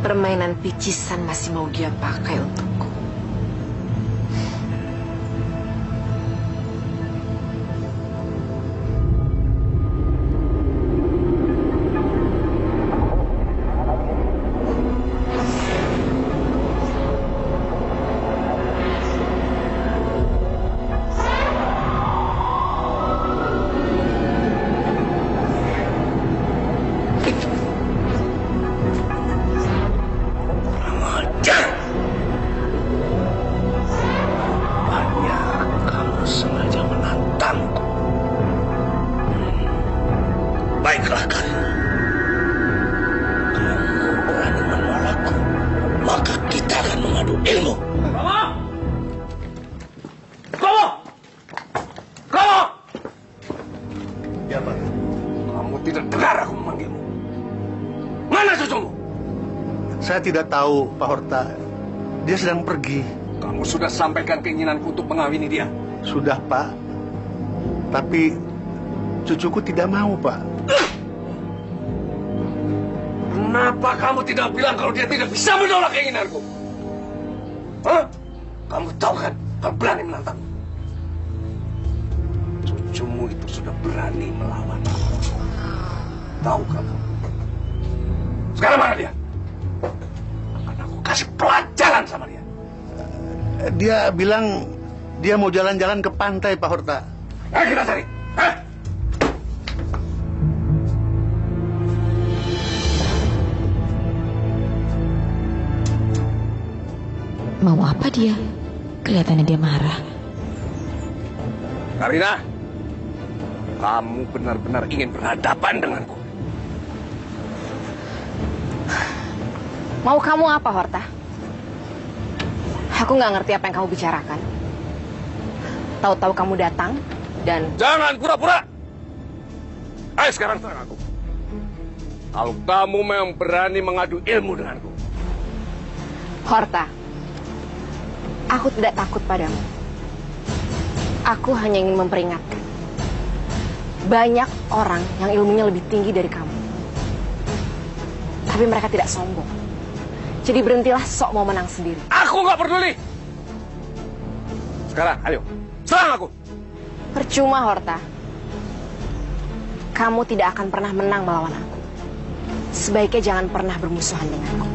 Permainan picisan masih mau dia pakai untukku. Baiklah, Karina. Kamu berani menolakku, maka kita akan mengadu ilmu. Kamu! Ya, Pak. Kamu tidak dengar aku memanggilmu. Mana cucumu? Saya tidak tahu, Pak Horta. Dia sedang pergi. Kamu sudah sampaikan keinginanku untuk mengawini dia? Sudah, Pak. Tapi cucuku tidak mau, Pak. Kenapa kamu tidak bilang kalau dia tidak bisa menolak keinginanku? Hah? Kamu tahu kan, kamu berani menantang. Cucumu itu sudah berani melawan aku. Tahu kamu? Sekarang mana dia? Akan aku kasih pelajaran sama dia. Dia bilang dia mau jalan-jalan ke pantai, Pak Horta. Ayo kita cari. Mau apa dia? Kelihatannya dia marah. Karina, kamu benar-benar ingin berhadapan denganku. Mau kamu apa, Horta? Aku nggak ngerti apa yang kamu bicarakan. Tahu-tahu kamu datang dan... Jangan pura-pura! Ayo sekarang serang aku. Kalau kamu memang berani mengadu ilmu denganku. Horta, aku tidak takut padamu. Aku hanya ingin memperingatkan. Banyak orang yang ilmunya lebih tinggi dari kamu. Tapi mereka tidak sombong. Jadi berhentilah sok mau menang sendiri. Aku nggak peduli. Sekarang, ayo, serang aku. Percuma, Horta. Kamu tidak akan pernah menang melawan aku. Sebaiknya jangan pernah bermusuhan denganku.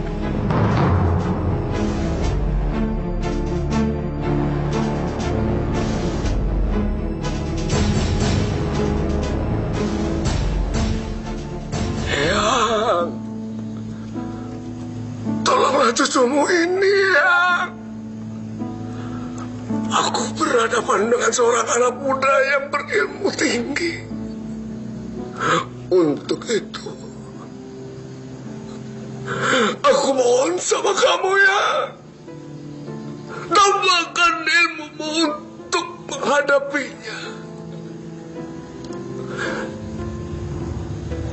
Tolonglah cucumu ini, ya. Aku berhadapan dengan seorang anak muda yang berilmu tinggi. Untuk itu, aku mohon sama kamu, ya. Tambahkan ilmumu untuk menghadapinya.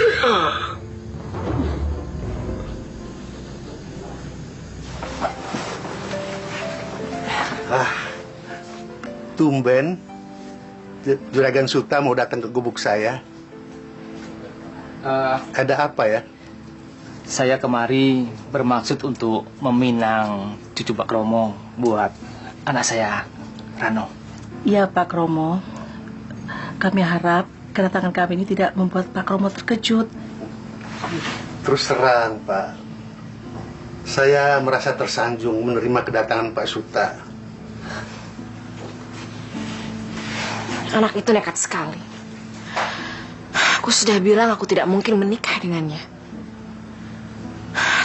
Ya. Tumben Juragan Suta mau datang ke gubuk saya. Ada apa ya? Saya kemari bermaksud untuk meminang cucu Pak Kromo buat anak saya, Rano. Iya, Pak Kromo. Kami harap kedatangan kami ini tidak membuat Pak Kromo terkejut. Terus terang, Pak. Saya merasa tersanjung menerima kedatangan Pak Suta. Anak itu nekat sekali. Aku sudah bilang aku tidak mungkin menikah dengannya.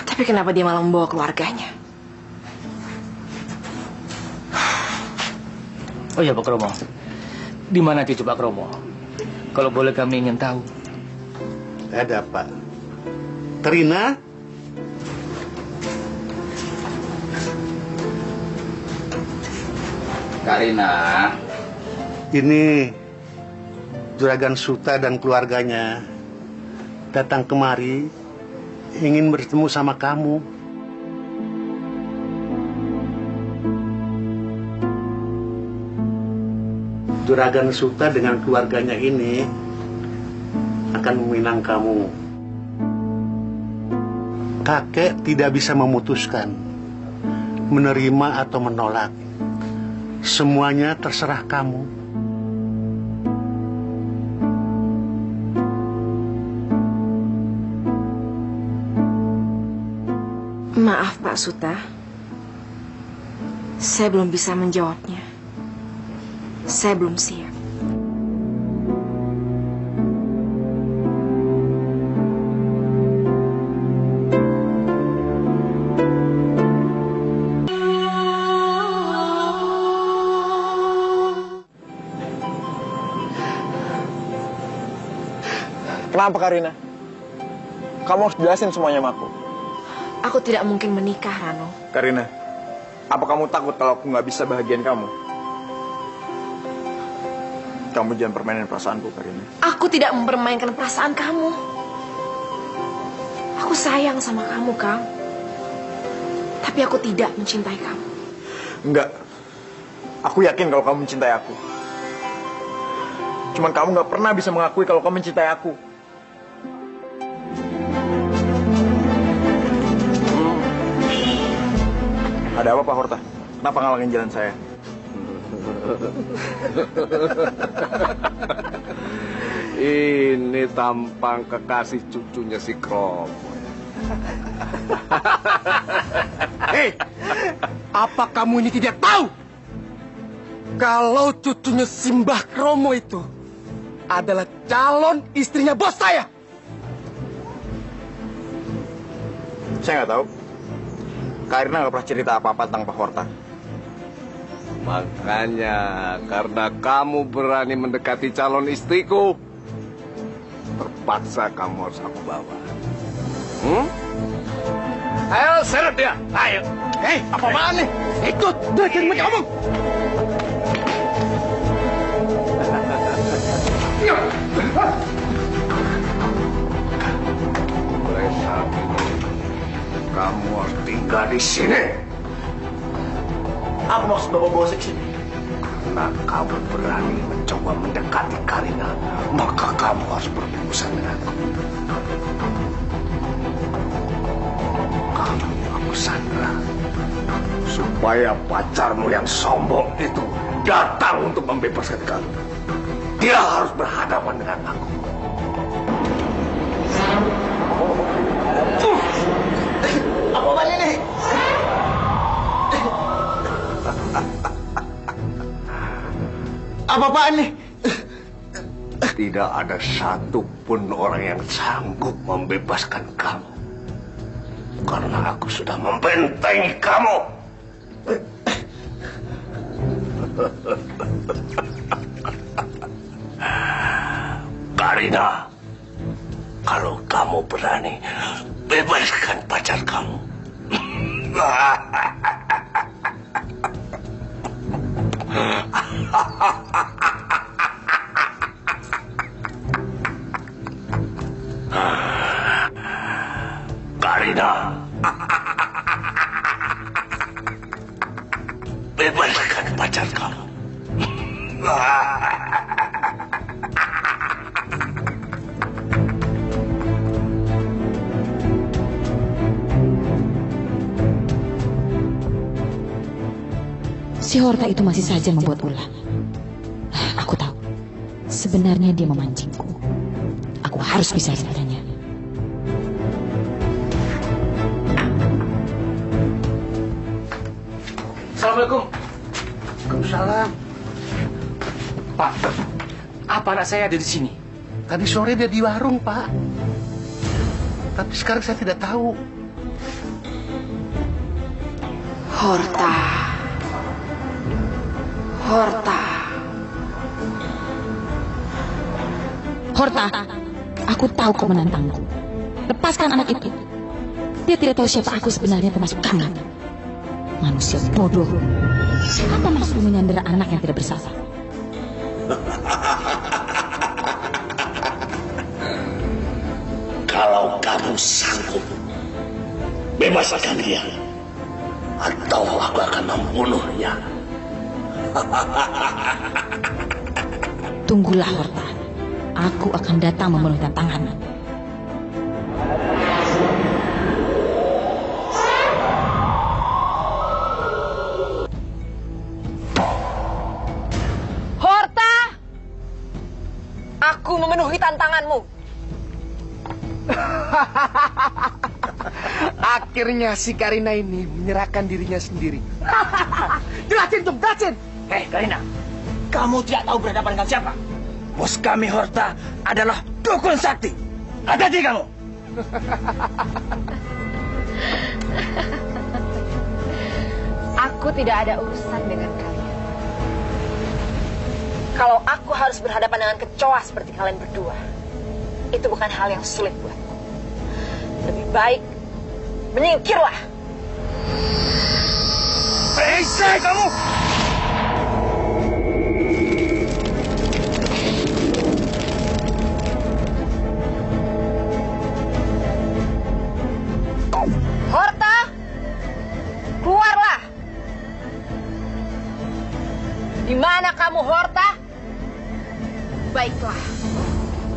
Tapi kenapa dia malah membawa keluarganya? Oh iya, Pak Kromo. Di mana cucu Pak Kromo? Kalau boleh kami ingin tahu. Ada, Pak. Trina? Karina. Ini Juragan Suta dan keluarganya datang kemari ingin bertemu sama kamu. Juragan Suta dengan keluarganya ini akan meminang kamu. Kakek tidak bisa memutuskan menerima atau menolak. Semuanya terserah kamu. Maaf, Pak Suta. Saya belum bisa menjawabnya. Saya belum siap. Kenapa, Karina? Kamu harus jelasin semuanya sama aku. Aku tidak mungkin menikah, Rano. Karina, apa kamu takut kalau aku nggak bisa bahagian kamu? Kamu jangan permainin perasaanku, Karina. Aku tidak mempermainkan perasaan kamu. Aku sayang sama kamu, Kang. Tapi aku tidak mencintai kamu. Enggak. Aku yakin kalau kamu mencintai aku. Cuman kamu nggak pernah bisa mengakui kalau kamu mencintai aku. Ada apa Pak Horta? Kenapa ngalangin jalan saya? Ini tampang kekasih cucunya si Kromo. Hei, apa kamu ini tidak tahu? Kalau cucunya Simbah Kromo itu adalah calon istrinya bos saya. Saya nggak tahu. Karina nggak pernah cerita apa-apa tentang Pak Horta. Makanya, karena kamu berani mendekati calon istriku, terpaksa kamu harus aku bawa. Ayo, seret dia. Ayo. Hei, apa-apaan nih? Ikut, udah jangan banyak ngomong. Mulai saat ini, kamu harus tinggal di sini. Apa maksud Bapak bawa saya ke sini? Karena kamu berani mencoba mendekati Karina, maka kamu harus berurusan denganku. Kamu aku sandra supaya pacarmu yang sombong itu datang untuk membebaskan kamu. Dia harus berhadapan dengan aku. Apa ini nih? Apa-apaan nih? Tidak ada satupun orang yang sanggup membebaskan kamu. Karena aku sudah membentengi kamu. Karina, kalau kamu berani, bebaskan pacar kamu. Karina, bebaskan pacar kamu. Si Horta itu masih saja membuat ulah. Aku tahu, sebenarnya dia memancingku. Aku harus bisa sebenarnya. Assalamualaikum. Waalaikumsalam. Pak, apa anak saya ada di sini? Tadi sore dia di warung, Pak. Tapi sekarang saya tidak tahu. Horta. Horta, aku tahu kau menantangku. Lepaskan anak itu. Dia tidak tahu siapa aku sebenarnya, termasuk kamu. Manusia bodoh. Apa maksudmu menyandera anak yang tidak bersalah? Kalau kamu sanggup, bebaskan dia. Atau aku akan membunuhnya. Tunggulah, Horta. Aku akan datang memenuhi tantanganmu. Horta! Aku memenuhi tantanganmu. Akhirnya si Karina ini menyerahkan dirinya sendiri. Jelasin tuh, jelasin. Hei Karina, kamu tidak tahu berhadapan dengan siapa? Bos kami Horta adalah dukun sakti. Hati-hati kamu. Aku tidak ada urusan dengan kalian. Kalau aku harus berhadapan dengan kecoa seperti kalian berdua, itu bukan hal yang sulit buatku. Lebih baik menyingkirlah. Brengsek kamu! Horta! Baiklah.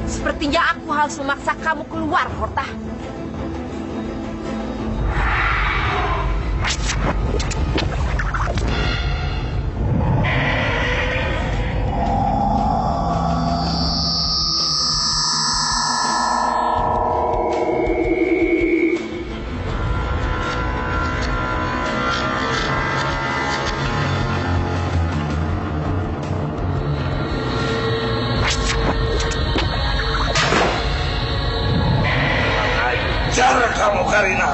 Sepertinya aku harus memaksa kamu keluar, Horta. Ajar kamu, Karina.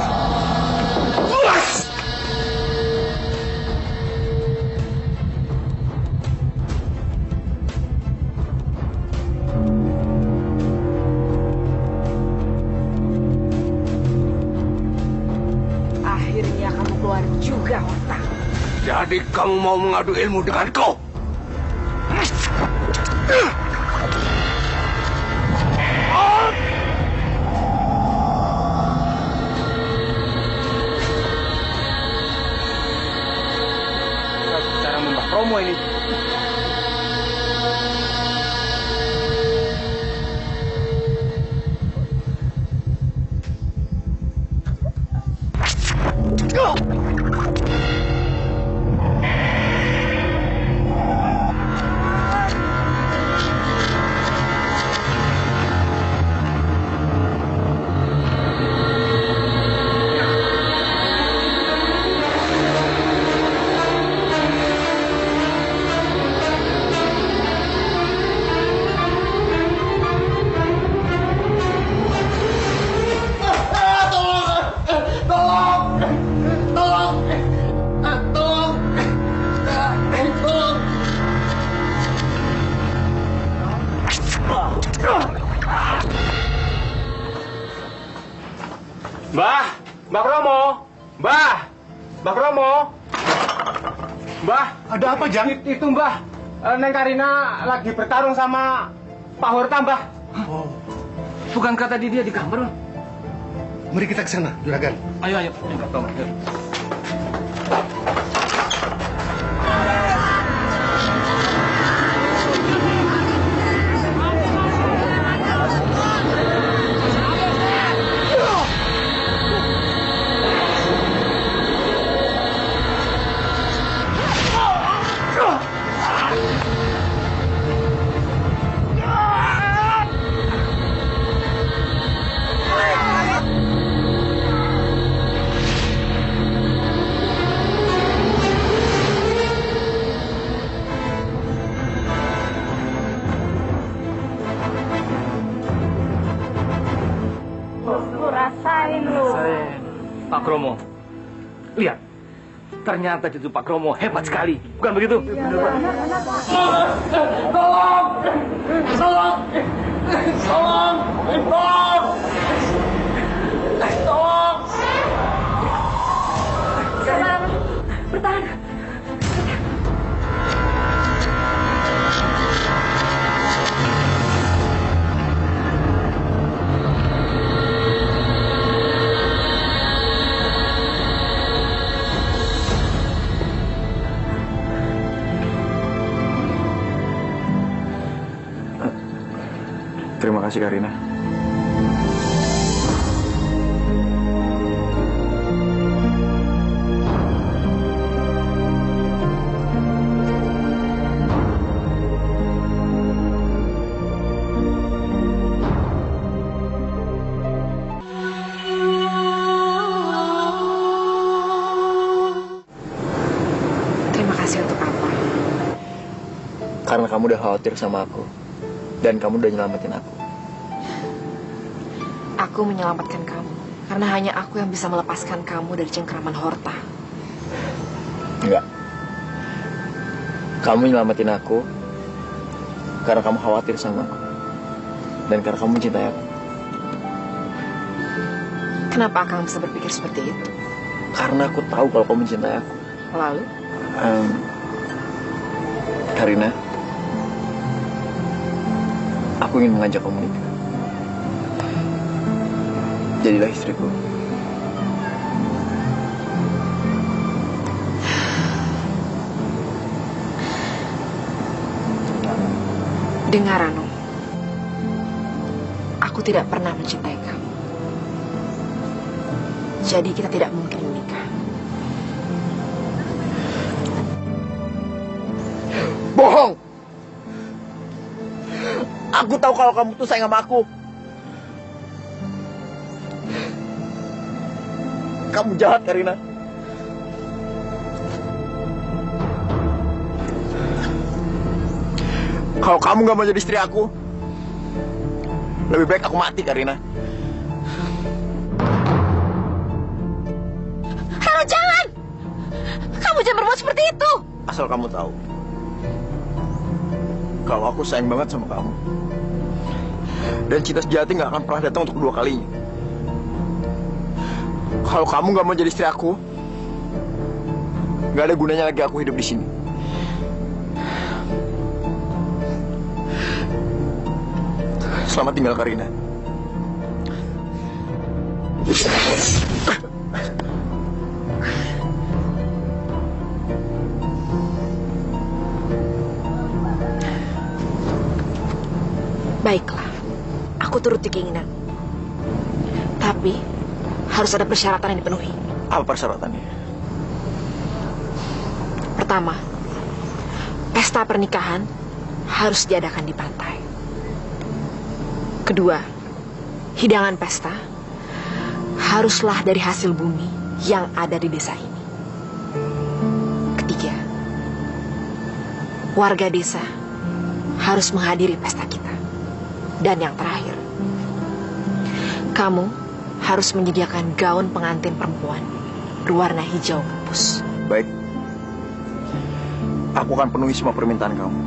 Puas! Akhirnya kamu keluar juga, Horta. Jadi kamu mau mengadu ilmu denganku? Cara Mbah Kromo ini. Mbah Kromo, Mbah Kromo, Mbah. Ada apa, Jang? Itu Mbah, Neng Karina lagi bertarung sama Pak Horta, Mbah. Oh. Bukan kata dia di kamar. Mari kita ke sana, Juragan. Ayo. Mbah Kromo, ayo. Rasain lu. Pak Kromo, lihat. Ternyata cucu Pak Kromo hebat sekali. Bukan begitu? Tolong! Tolong! Tolong! Tolong! Tolong! Sabar, bertahan. Terima kasih, Karina. Terima kasih untuk apa? Karena kamu udah khawatir sama aku. Dan kamu udah nyelamatin aku. Aku menyelamatkan kamu karena hanya aku yang bisa melepaskan kamu dari cengkraman Horta. Enggak. Kamu nyelamatin aku karena kamu khawatir sama aku. Dan karena kamu mencintai aku. Kenapa Akang bisa berpikir seperti itu? Karena aku tahu kalau kamu mencintai aku. Lalu? Karina, aku ingin mengajak kamu nikah. Jadilah istriku. Dengar, Rano. aku tidak pernah mencintai kamu. Jadi kita tidak mungkin menikah. Bohong! Aku tahu kalau kamu tuh sayang sama aku. Kamu jahat, Karina. Kalau kamu gak mau jadi istri aku, lebih baik aku mati, Karina. Halo, jangan! Kamu jangan berbuat seperti itu! Asal kamu tahu, kalau aku sayang banget sama kamu. Dan cinta sejati gak akan pernah datang untuk kedua kalinya. Kalau kamu gak mau jadi istri aku, gak ada gunanya lagi aku hidup di sini. Selamat tinggal, Karina. Baiklah, aku turuti keinginan. Tapi harus ada persyaratan yang dipenuhi. Apa persyaratannya? Pertama, pesta pernikahan harus diadakan di pantai. Kedua, hidangan pesta haruslah dari hasil bumi yang ada di desa ini. Ketiga, warga desa harus menghadiri pesta kita. Dan yang terakhir, kamu harus menyediakan gaun pengantin perempuan berwarna hijau pupus. Baik. Aku akan penuhi semua permintaan kamu.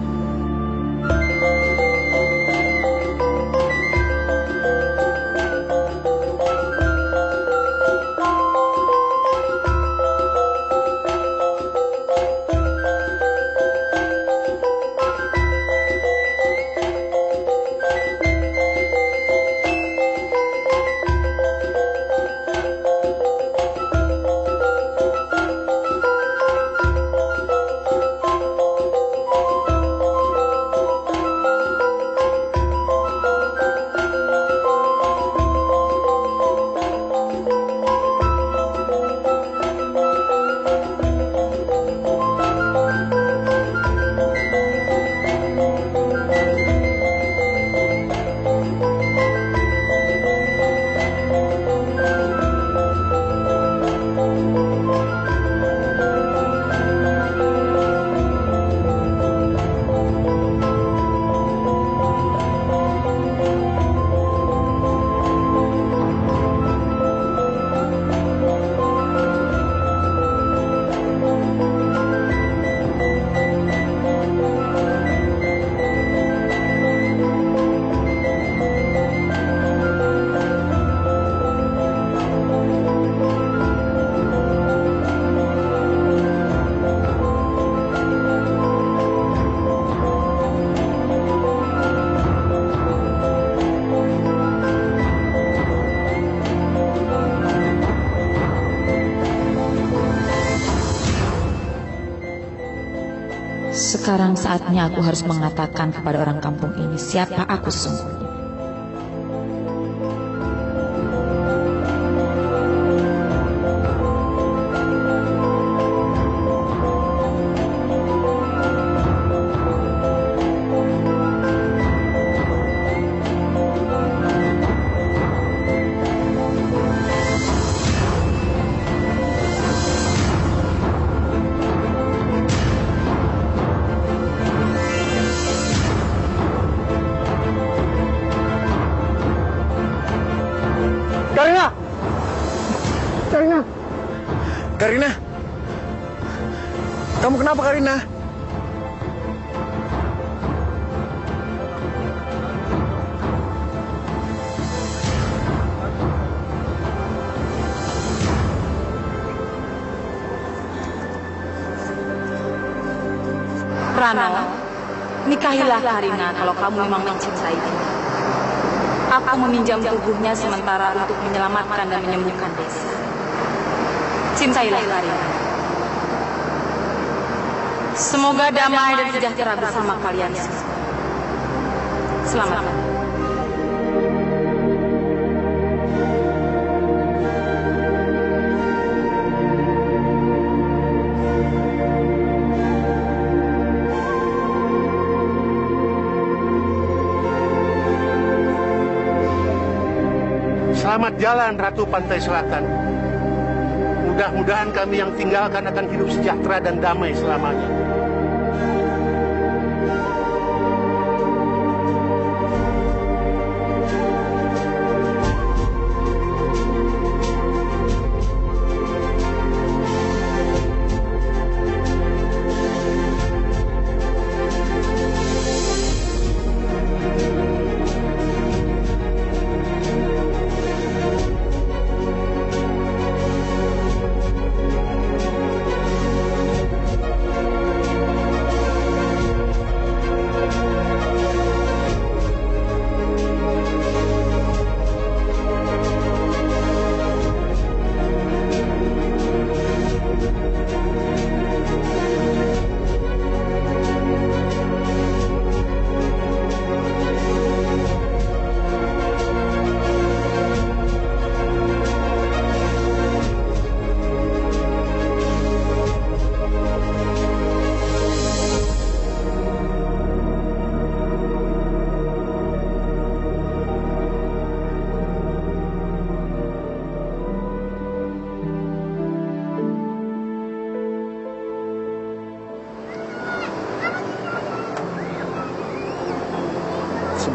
Sekarang saatnya aku harus mengatakan kepada orang kampung ini siapa aku sesungguhnya. Karina! Karina! Karina! Kamu kenapa, Karina? Prano, nikahilah Karina kalau kamu memang mencintai dia. Aku meminjam tubuhnya sementara untuk menyelamatkan dan menyembuhkan desa. Cintailah Karina. Semoga damai dan sejahtera bersama kalian semua. Selamat. Selamat jalan Ratu Pantai Selatan. Mudah-mudahan kami yang tinggalkan akan hidup sejahtera dan damai selamanya.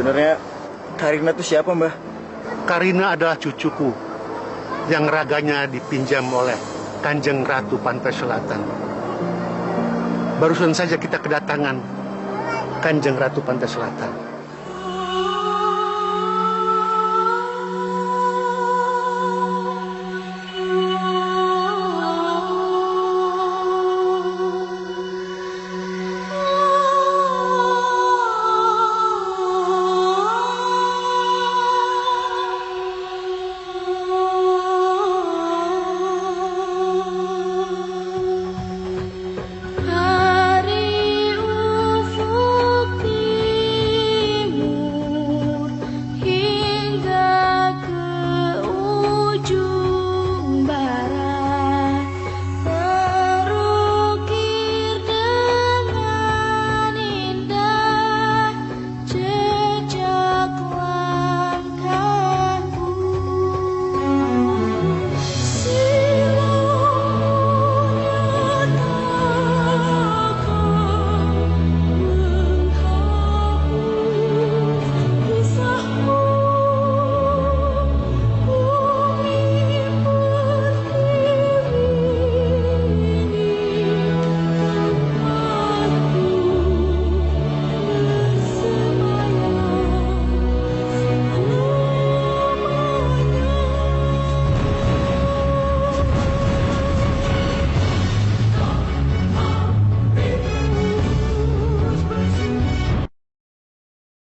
Sebenarnya Karina itu siapa, Mbah? Karina adalah cucuku yang raganya dipinjam oleh Kanjeng Ratu Pantai Selatan. Barusan saja kita kedatangan Kanjeng Ratu Pantai Selatan.